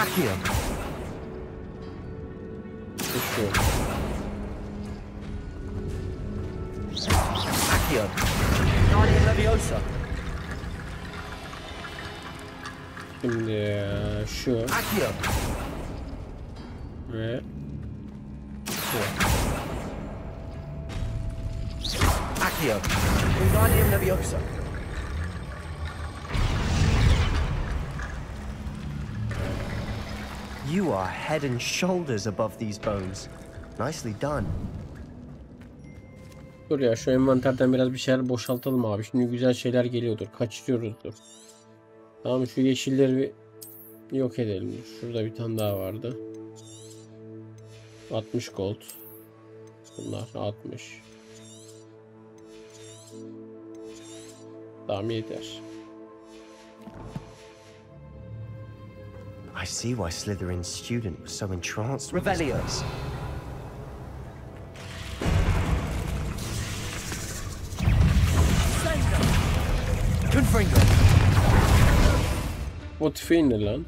Şu. Şimdi şu ve şu. You are head and shoulders above these bones. Nicely done. Dur ya, şu envanterden biraz bir şeyler boşaltalım abi. Şimdi güzel şeyler geliyordur. Kaçırıyoruzdur. Tamam, şu yeşilleri bir yok edelim. Şurada bir tane daha vardı. 60 gold. Bunlar 60. Tamam, yeter. I see why Slytherin's student was so entranced with this place. O tüfeğin ne lan?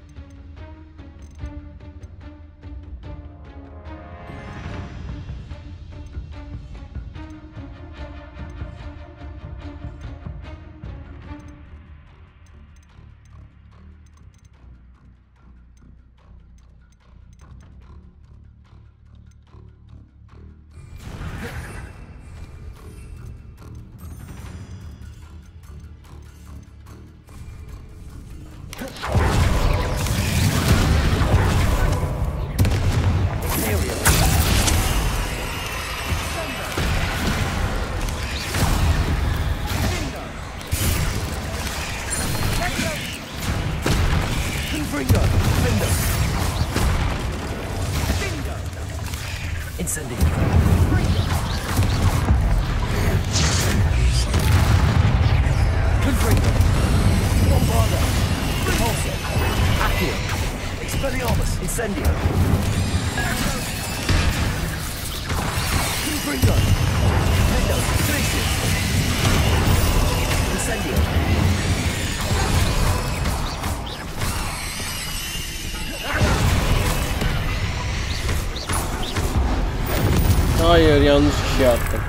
Hayır, yanlış kişiye attım.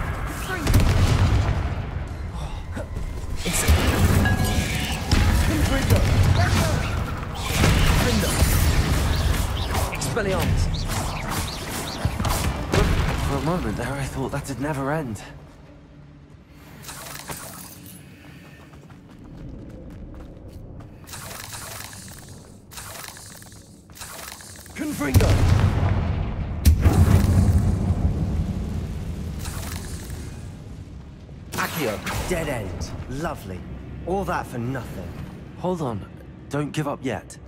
For a moment there, I thought that'd never end. Confringo! Dead end. Lovely. All that for nothing. Hold on. Don't give up yet.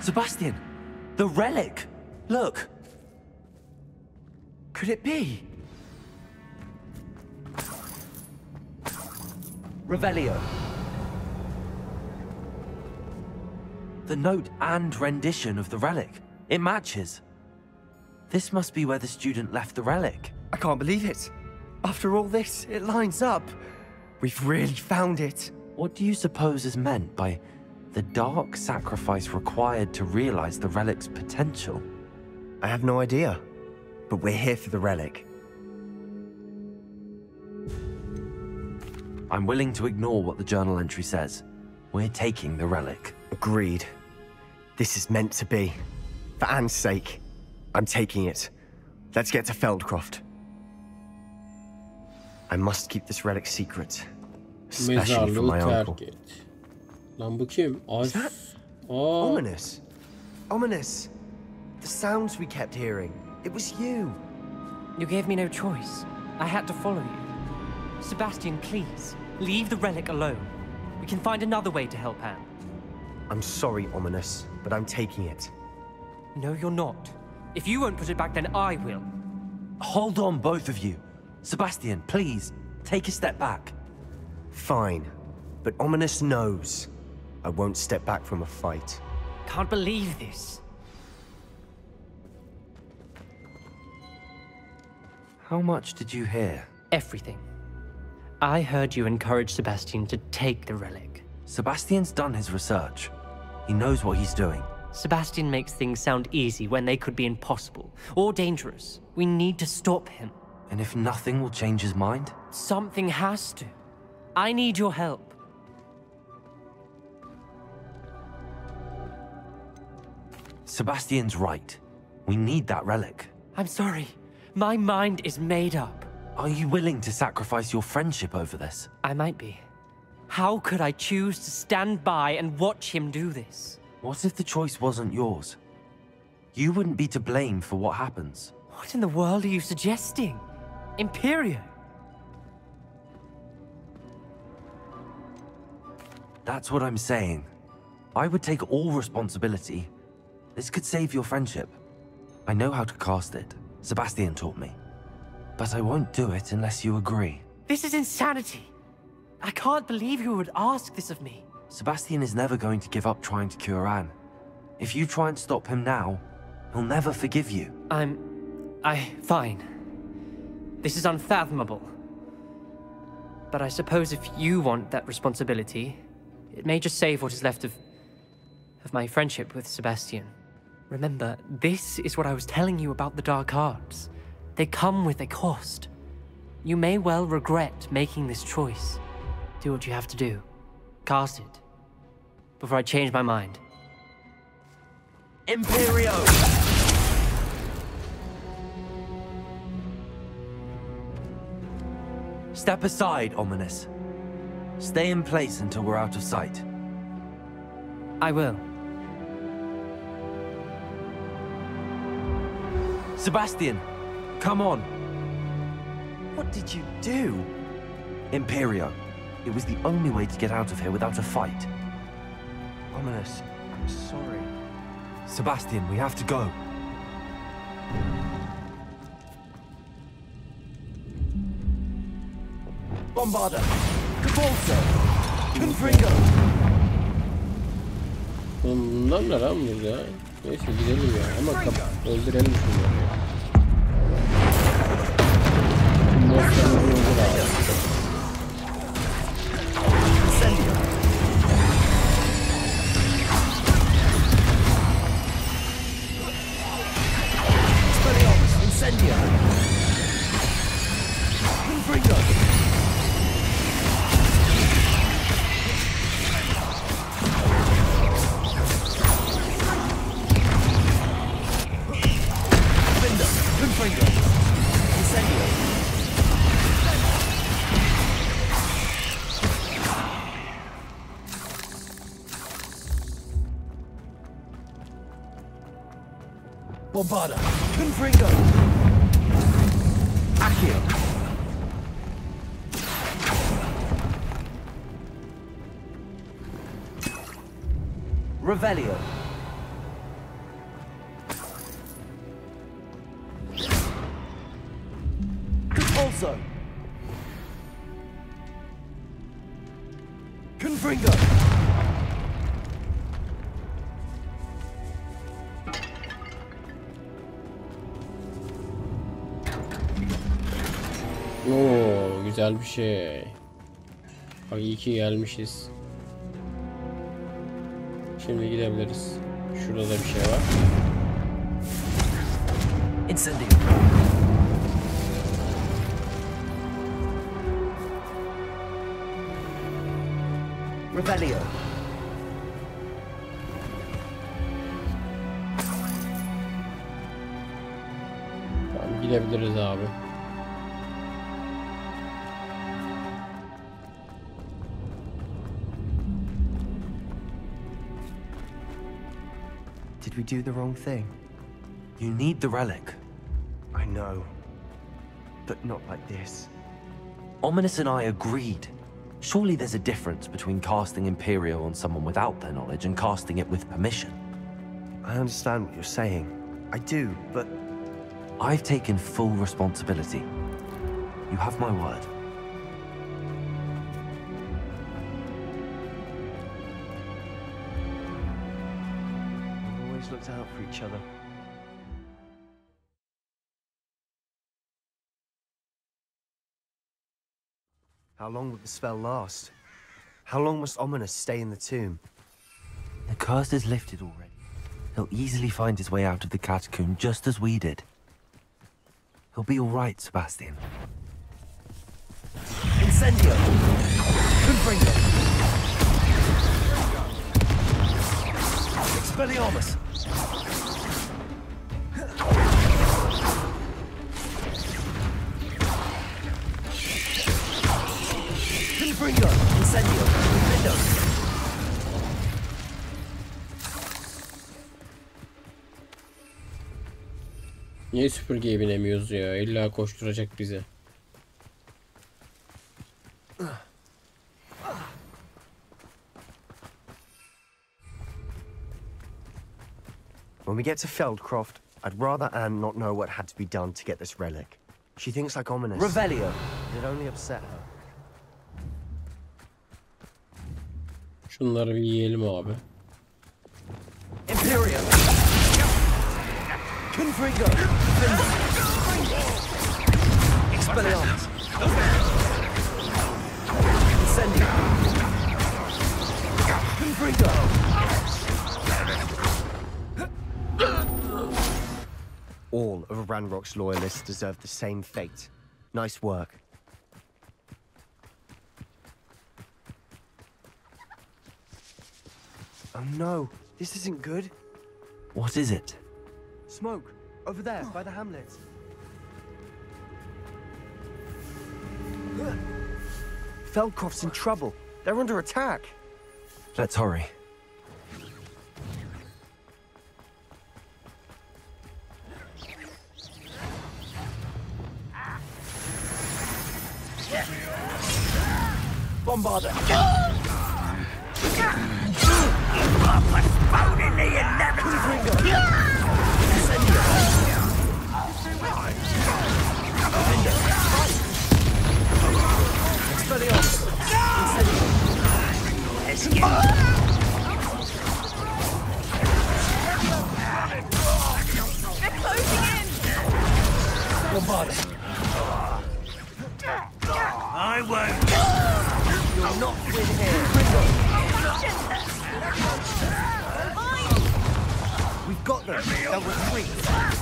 Sebastian! The relic! Look! Could it be? Revelio. The note and rendition of the relic. It matches. This must be where the student left the relic. I can't believe it. After all this, it lines up. We've really found it. What do you suppose is meant by the dark sacrifice required to realize the relic's potential? I have no idea. But we're here for the relic. I'm willing to ignore what the journal entry says. We're taking the relic. Agreed. This is meant to be. For Anne's sake. I'm taking it. Let's get to Feldcroft. I must keep this relic secret. Especially from my uncle. Lan bu kim? Ominous. Ominous. The sounds we kept hearing. It was you. You gave me no choice. I had to follow you. Sebastian, please, leave the relic alone. We can find another way to help Anne. I'm sorry, Ominous, but I'm taking it. No, you're not. If you won't put it back, then I will. Hold on, both of you. Sebastian, please, take a step back. Fine, but Ominous knows I won't step back from a fight. Can't believe this. How much did you hear? Everything. I heard you encourage Sebastian to take the relic. Sebastian's done his research. He knows what he's doing. Sebastian makes things sound easy when they could be impossible or dangerous. We need to stop him. And if nothing will change his mind? Something has to. I need your help. Sebastian's right. We need that relic. I'm sorry. My mind is made up. Are you willing to sacrifice your friendship over this? I might be. How could I choose to stand by and watch him do this? What if the choice wasn't yours? You wouldn't be to blame for what happens. What in the world are you suggesting? Imperio? That's what I'm saying. I would take all responsibility. This could save your friendship. I know how to cast it. Sebastian taught me. But I won't do it unless you agree. This is insanity. I can't believe you would ask this of me. Sebastian is never going to give up trying to cure Anne. If you try and stop him now, he'll never forgive you. Fine. This is unfathomable. But I suppose if you want that responsibility, it may just save what is left of my friendship with Sebastian. Remember, this is what I was telling you about the dark arts. They come with a cost. You may well regret making this choice. Do what you have to do. Cast it. Before I change my mind. Imperio! Step aside, Ominous. Stay in place until we're out of sight. I will. Sebastian, come on. What did you do? Imperio. It was the only way to get out of here without a fight. Ominous, I'm sorry. Sebastian, we have to go. Bombarder! Capulso! Confringo! Bunlar ne lan burada? Neyse gidelim ya ama öldürelim şunları ya. Monster'ın öldür abi. Incendio! Confringo! Confringo! Incendio! Bombarder! Confringo! Accio! Revelio! Compulso! Confringo! Oo, güzel bir şey. Bak iyi ki gelmişiz. Şimdi gidebiliriz. Şurada da bir şey var. Incendio! Revelio! Gidebiliriz abi. Did we do the wrong thing? You need the relic. I know. But not like this. Ominous and I agreed. Surely there's a difference between casting Imperial on someone without their knowledge and casting it with permission. I understand what you're saying. I do, but... I've taken full responsibility. You have my word. We've always looked out for each other. How long will the spell last? How long must Ominous stay in the tomb? The curse is lifted already. He'll easily find his way out of the catacomb just as we did. He'll be all right, Sebastian. Incendio! Confringo! Expelliarmus! Confringo! Incendio! Windows! Niye süpürgeye binemiyoruz ya? İlla koşturacak bize. When we get to Feldcroft, I'd rather Anne not know what had to be done to get this relic. She thinks like Ominous. Revelio! It'd only upset her. Şunları bir yiyelim abi. Imperial! Confringo! Expelliarmus! Incendio! Confringo! All of Ranrock's loyalists deserve the same fate. Nice work. Oh no, this isn't good. What is it? Smoke, over there, by the hamlet. Feldcroft's in trouble. They're under attack. Let's hurry. Bombarder! Postponing the inevitable! I won't! You'll not win here! We've got them! They'll retreat!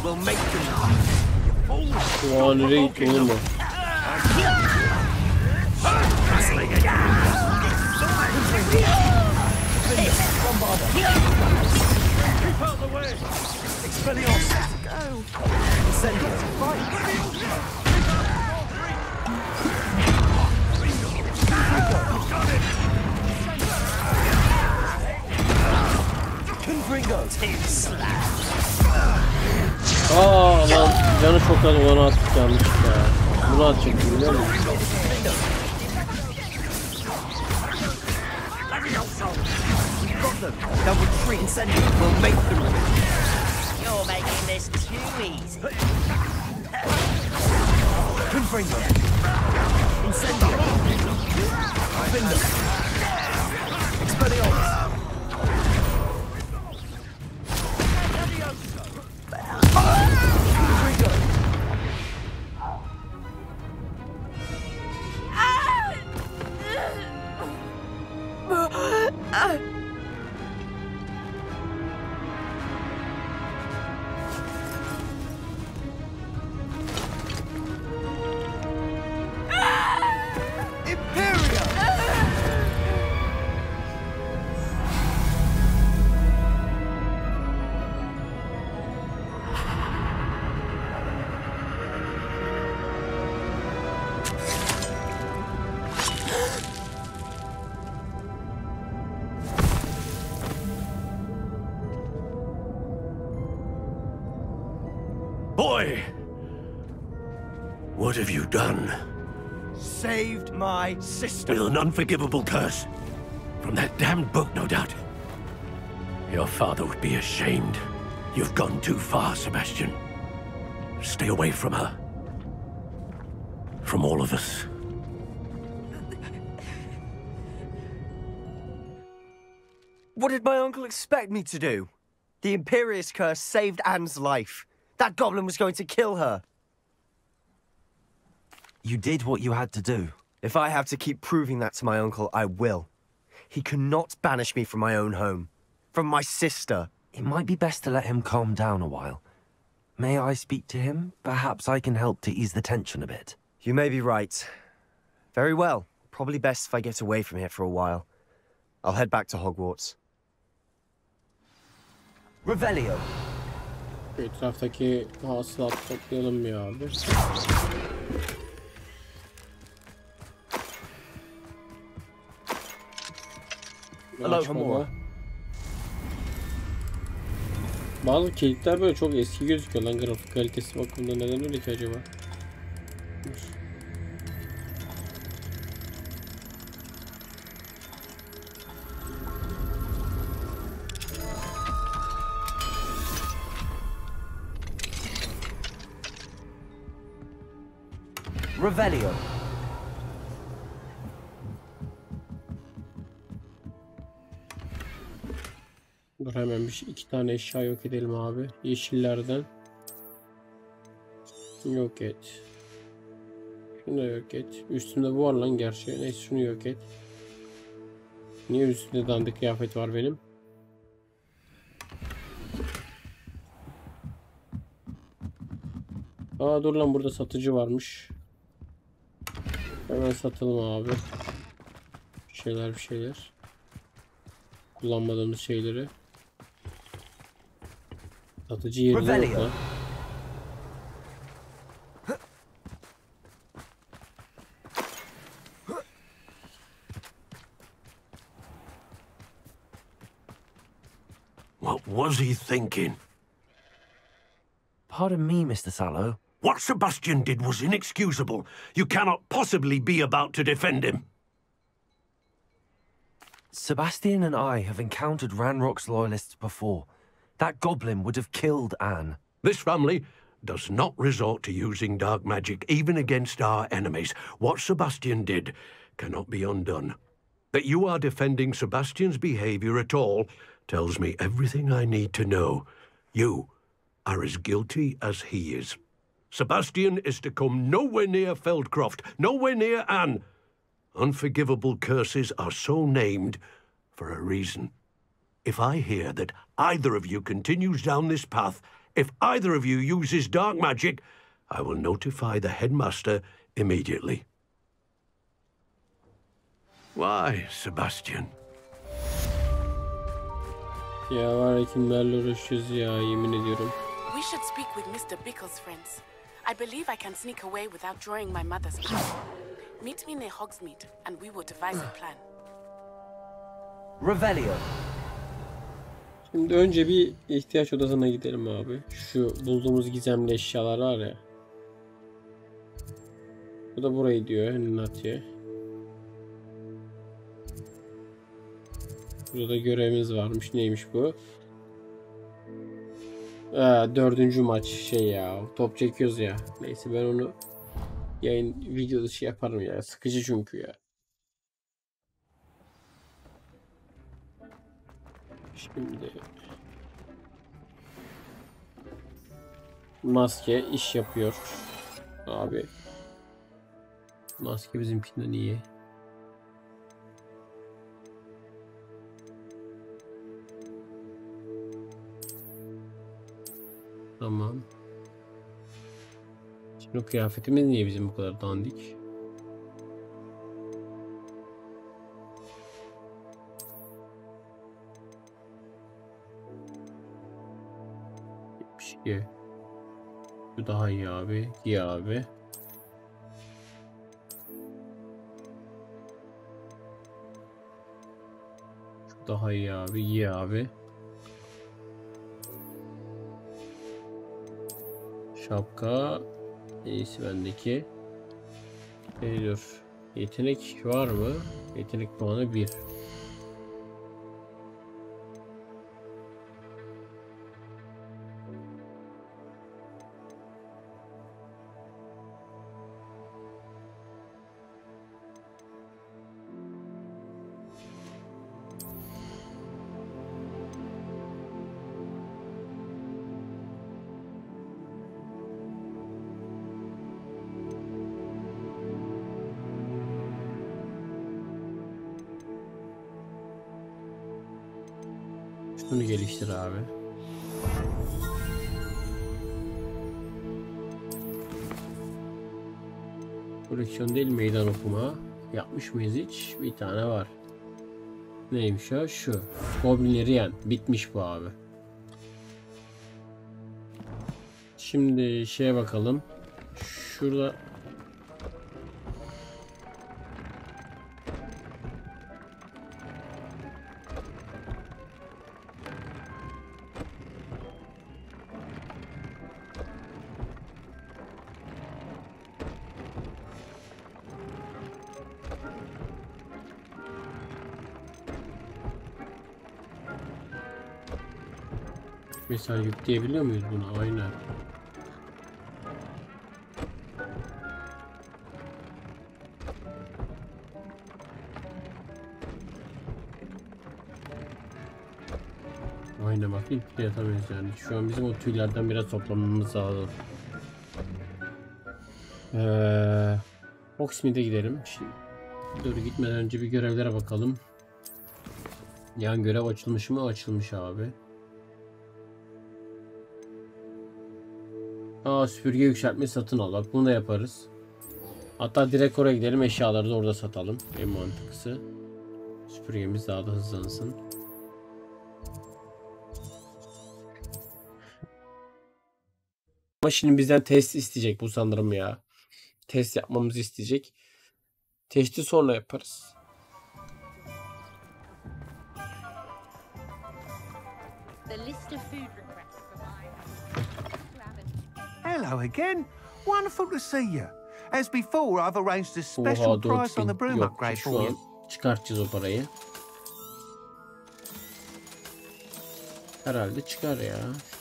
We'll make them! Şu an nereye gitti oğlum bu? Keep out the way! Expelliarmus! Go! Incendio! Fight! Confringo! Aa lan canı çok az olanı attık yanlış ya. Bunu atacaktım biliyor musun? Got them! They'll retreat! Incendio! We'll make them! You're making this too easy. Confringo! Incendio! Window! Expelliarmus! boy. What have you done? Saved my sister. With an unforgivable curse. From that damned book, no doubt. Your father would be ashamed. You've gone too far, Sebastian. Stay away from her. From all of us. What did my uncle expect me to do? The Imperious curse saved Anne's life. That goblin was going to kill her. You did what you had to do. If I have to keep proving that to my uncle, I will. He cannot banish me from my own home. From my sister. It might be best to let him calm down a while. May I speak to him? Perhaps I can help to ease the tension a bit. You may be right. Very well. Probably best if I get away from here for a while. I'll head back to Hogwarts. Revelio. Etraftaki hasılat toplayalım ya abi. Hello, bazı kilitler böyle çok eski gözüküyor lan, grafik kalitesi bakımından. Neden öyle ki acaba? Revelio. Dur hemen iki tane eşya yok edelim abi. Yeşillerden. Yok et. Şunu da yok et. Üstümde bu var lan gerçi. Neyse şunu yok et. Niye üstümde dandik kıyafet var benim? Aa dur lan, burada satıcı varmış. Hemen satalım abi. Bir şeyler. Kullanmadığımız şeyleri. Satıcı yerinde yok lan. What was he thinking? Pardon me, Mr. Sallow. What Sebastian did was inexcusable. You cannot possibly be about to defend him. Sebastian and I have encountered Ranrock's loyalists before. That goblin would have killed Anne. This family does not resort to using dark magic even against our enemies. What Sebastian did cannot be undone. That you are defending Sebastian's behavior at all tells me everything I need to know. You are as guilty as he is. Sebastian is to come nowhere near Feldcroft, nowhere near Anne. Unforgivable curses are so named for a reason. If I hear that either of you continues down this path, if either of you uses dark magic, I will notify the headmaster immediately. Why, Sebastian? Ya var ya, kimlerle uğraşıyoruz ya, yemin ediyorum. We should speak with Mr. Bickle's friends. I believe I can sneak away without drawing my mother's blood. Meet me near Hogsmeade and we will devise a plan. Revelio. Şimdi önce bir ihtiyaç odasına gidelim abi. Şu bulduğumuz gizemli eşyalar var ya. Bu da burayı diyor. Natya. Burada da görevimiz varmış. Neymiş bu? 4. maç şey ya. Top çekiyoruz ya. Neyse ben onu yayın video dışı yaparım ya. Sıkıcı çünkü ya. Şimdi maske iş yapıyor abi. Maske bizimkinden iyi. Tamam. Şimdi kıyafetimiz niye bizim bu kadar dandik? Giy. Bu daha iyi abi. Giy abi. Şu daha iyi abi. Giy abi. Şapka. Neyse bendeki. Dur. Yetenek var mı? Yetenek puanı 1. Şunu geliştir abi. Koleksiyon değil, meydan okuma. Yapmış mıyız hiç? Bir tane var. Neymiş o? Şu. Goblinleri yen. Bitmiş bu abi. Şimdi şeye bakalım. Şurada mesela yükleyebiliyor muyuz bunu? Aynen. Aynen bak, yükleyatamayız yani. Şu an bizim o tüylerden biraz toplamamız lazım. Hogsmeade'e gidelim. Şimdi dur, gitmeden önce bir görevlere bakalım. Yan görev açılmış mı? Açılmış abi. Süpürge yükseltme satın al. Bak bunu da yaparız. Hatta direkt oraya gidelim, eşyaları da orada satalım. En mantıklısı. Süpürgemiz daha da hızlansın. Ama şimdi bizden test isteyecek bu sanırım ya. Test yapmamızı isteyecek. Testi sonra yaparız. Hello again. Wonderful to see you. As before, I've arranged a special price on the broom upgrade for you. Çıkartacağız o parayı. Herhalde çıkar ya.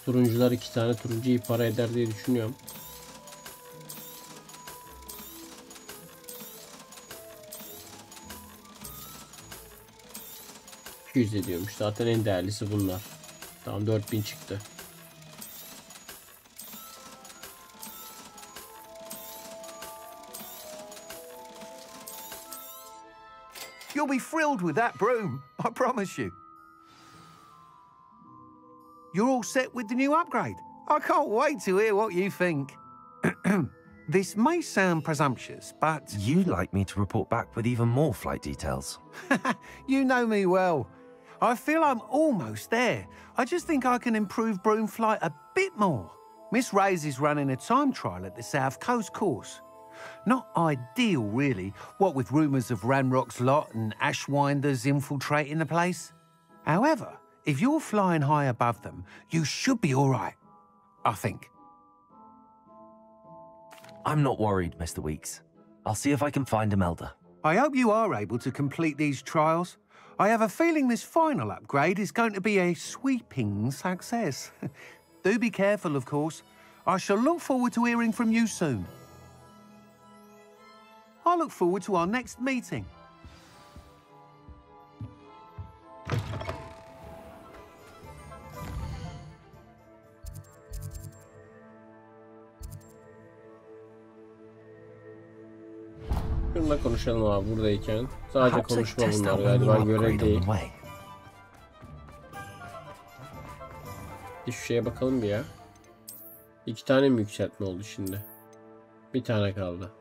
Turuncular 2 tane turuncu iyi para eder diye düşünüyorum. $200 ediyormuş. Zaten en değerlisi bunlar. Tamam, 4000 çıktı. You'll be thrilled with that broom, I promise you. You're all set with the new upgrade. I can't wait to hear what you think. This may sound presumptuous, but... You'd like me to report back with even more flight details. You know me well. I feel I'm almost there. I just think I can improve broom flight a bit more. Miss Ray's is running a time trial at the South Coast course. Not ideal, really, what with rumours of Ranrock's lot and Ashwinders infiltrating the place. However, if you're flying high above them, you should be all right, I think. I'm not worried, Mr. Weeks. I'll see if I can find Imelda. I hope you are able to complete these trials. I have a feeling this final upgrade is going to be a sweeping success. Do be careful, of course. I shall look forward to hearing from you soon. I look forward to our next meeting. Şununla konuşalım abi buradayken. Sadece konuşma bunlar galiba, görev değil. Şu şeye bakalım bir ya. 2 tane mi yükseltme oldu şimdi? Bir tane kaldı.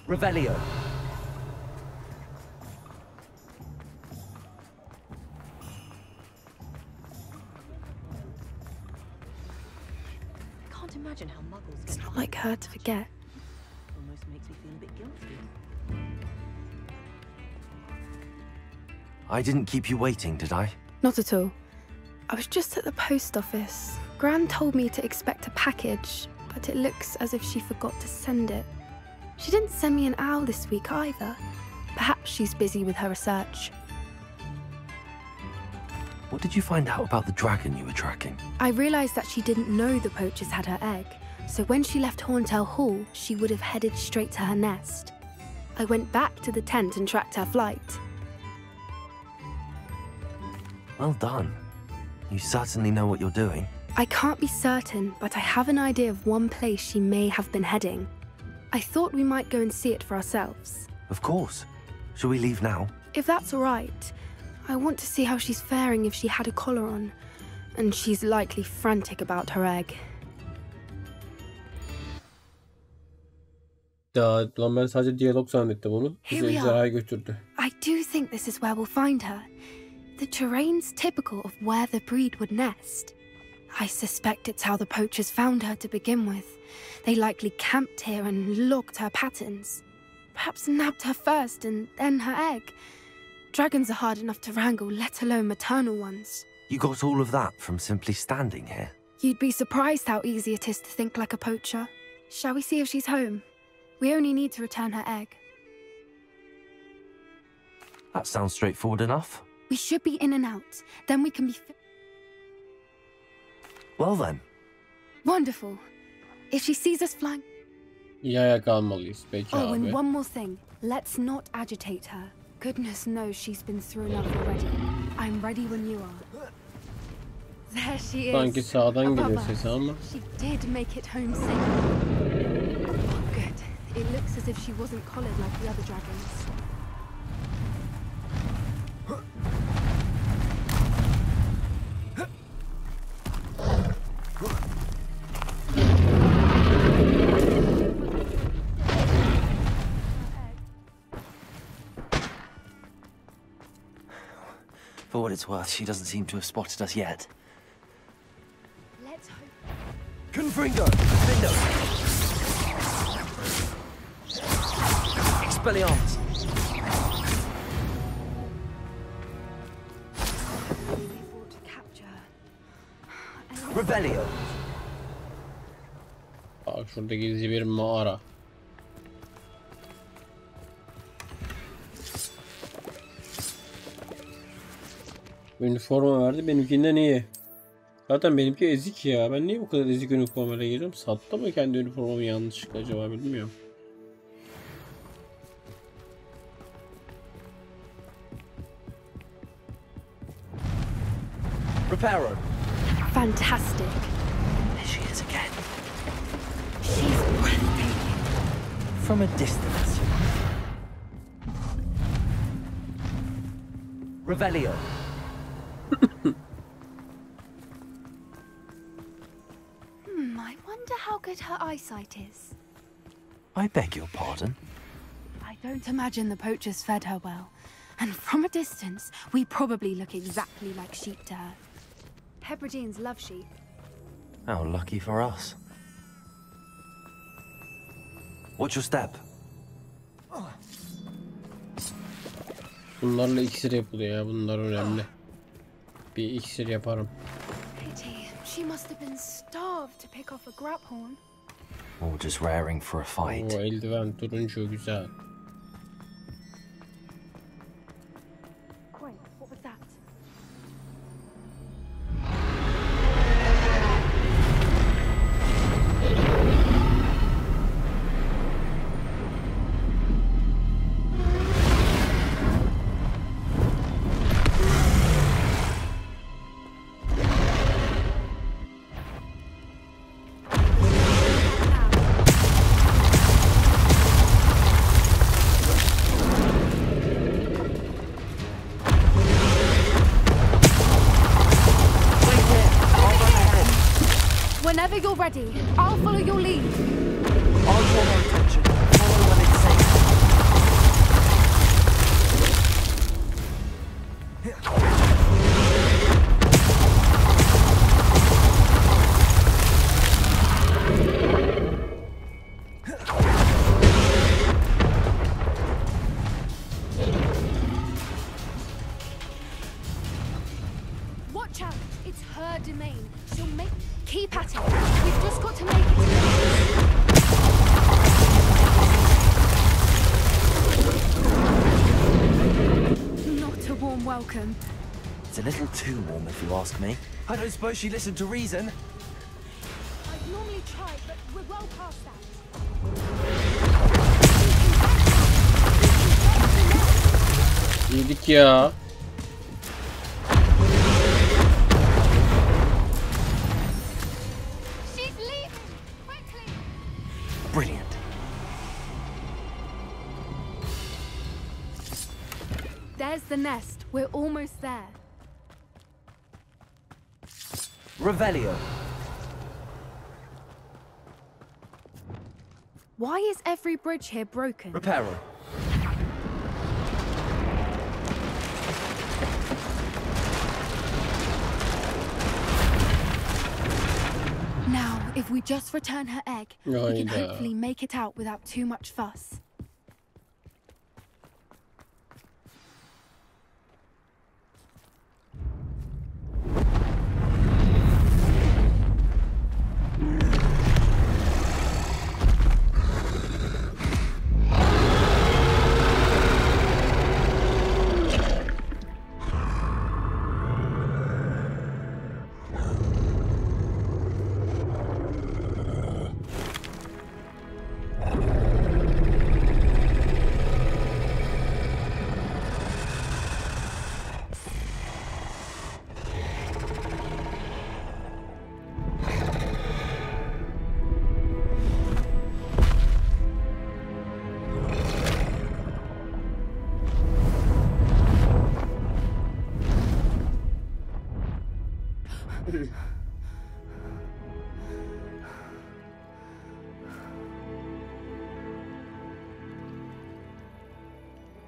Revelio. can't imagine how muggles It's get not like her to forget. almost makes me feel a bit guilty. I didn't keep you waiting, did I? Not at all. I was just at the post office. Gran told me to expect a package, but it looks as if she forgot to send it. She didn't send me an owl this week either. Perhaps she's busy with her research. What did you find out about the dragon you were tracking? I realised that she didn't know the poachers had her egg, so when she left Horntail Hall, she would have headed straight to her nest. I went back to the tent and tracked her flight. Well done. You certainly know what you're doing. I can't be certain, but I have an idea of one place she may have been heading. I thought we might go and see it for ourselves. Of course. Shall we leave now? If that's all right. I want to see how she's faring if she had a collar on. And she's likely frantic about her egg. Ya lan ben sadece diyalog zannettim onu. Here Bizi we ejderhaya are. götürdü. I do think this is where we'll find her. The terrain's typical of where the breed would nest. I suspect it's how the poachers found her to begin with. They likely camped here and logged her patterns. Perhaps nabbed her first and then her egg. Dragons are hard enough to wrangle, let alone maternal ones. You got all of that from simply standing here? You'd be surprised how easy it is to think like a poacher. Shall we see if she's home? We only need to return her egg. That sounds straightforward enough. We should be in and out. Then we can be... Well then. Wonderful. If she sees us flying... Yaya kalmalıyız. Peki Oh, abi. and one more thing. Let's not agitate her. Goodness knows she's been through enough already. I'm ready when you are. There she is. Sanki sağdan above geliyor us. sesi ama. She did make it home safe. Oh, good. It looks as if she wasn't collared like the other dragons. For what it's worth, she doesn't seem to have spotted us yet. Let's hope. Confringo! Findo! Expelliarmus! They fought to capture her. Rebellio! Bak şurada gizli bir mağara. Üniforma verdi. Benimkinden iyi. Zaten benimki ezik ya. Ben niye bu kadar ezik üniformayla giriyorum? Sattı mı kendi üniformamı yanlışlıkla acaba, bilmiyorum. Reparo! Fantastic. There she is again. She's breathtaking. From a distance. Revelio. I wonder how good her eyesight is. I beg your pardon? I don't imagine the poachers fed her well. And from a distance, we probably look exactly like sheep to her. Hebrideans love sheep. How lucky for us. What's your step? Bunlarla iksir yapılıyor ya. Bunlar önemli. Bir iksir yaparım. Pity. She must have been starved to pick off a graphorn. Or just raring for a fight. O eldiven turuncu güzel. Wait, what was that? Whenever you're ready, I'll follow your lead. I'll draw my attention. Follow when it's safe. Watch out! It's her domain. She'll make... Keep at it. We've just got to make it. Not a warm welcome. It's a little too warm, if you ask me. I don't suppose she listened to reason. I'd normally try, but we're well past that. Yedik ya. She's leaving! Quickly! Brilliant. There's the nest. We're almost there. Revelio. Why is every bridge here broken? Reparo. Now, if we just return her egg, we can Ayda. hopefully make it out without too much fuss.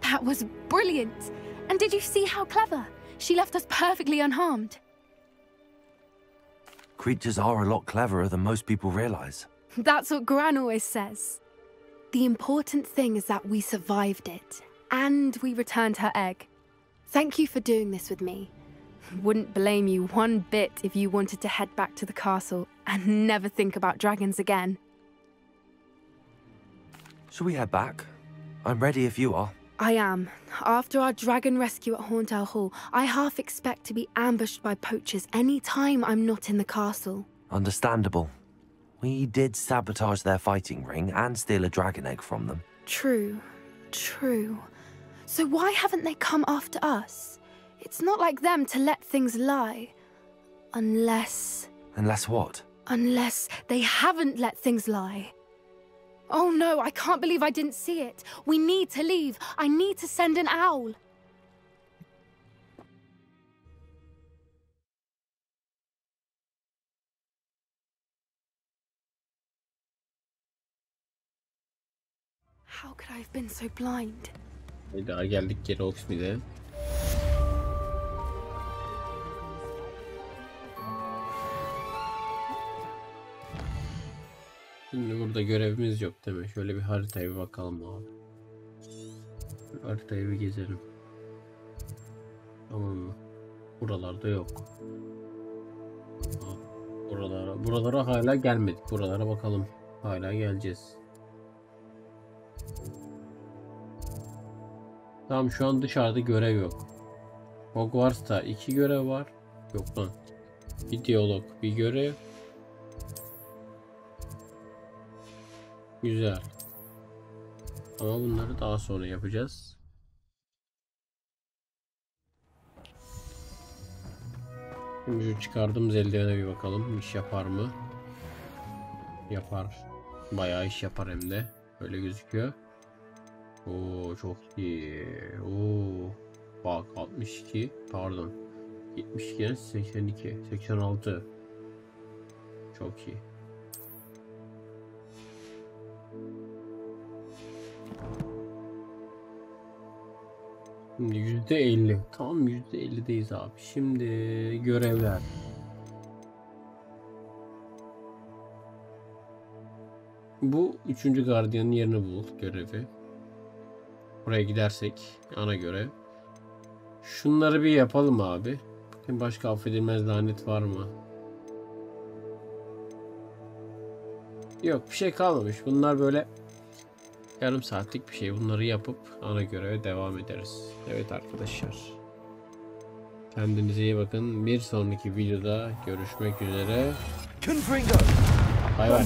That was brilliant! And did you see how clever? She left us perfectly unharmed. Creatures are a lot cleverer than most people realize. That's what Gran always says. The important thing is that we survived it, and we returned her egg. Thank you for doing this with me. Wouldn't blame you one bit if you wanted to head back to the castle and never think about dragons again. Shall we head back? I'm ready if you are. I am. After our dragon rescue at Hauntow Hall, I half expect to be ambushed by poachers any time I'm not in the castle. Understandable. We did sabotage their fighting ring and steal a dragon egg from them. True. True. So why haven't they come after us? It's not like them to let things lie. Unless... Unless what? Unless they haven't let things lie. Oh no, I can't believe I didn't see it. We need to leave. I need to send an owl. How could I have been so blind? Daha geldik geri Oxmi'de. Şimdi burada görevimiz yok değil mi? Şöyle bir haritaya bir bakalım abi. Haritayı bir gezelim. Tamam mı? Buralarda yok. Buralara hala gelmedik. Buralara bakalım. Hala geleceğiz. Tamam, şu an dışarıda görev yok. Hogwarts'ta 2 görev var. Yok lan. Bir diyalog, bir görev. Güzel. Ama bunları daha sonra yapacağız. Şimdi şu çıkardığımız eldivene bir bakalım. İş yapar mı? Yapar. Bayağı iş yapar hem de. Öyle gözüküyor. Oo, çok iyi. Oo. Bak 62. Pardon. 72, 82, 86. Çok iyi. Şimdi %50. Tam %50'deyiz abi. Şimdi görevler. Bu 3. gardiyanın yerini bul görevi. Buraya gidersek ana görev. Şunları bir yapalım abi. Başka affedilmez lanet var mı? Yok, bir şey kalmamış. Bunlar böyle yarım saatlik bir şey. Bunları yapıp ana göreve devam ederiz. Evet arkadaşlar. Kendinize iyi bakın. Bir sonraki videoda görüşmek üzere. Bay bay.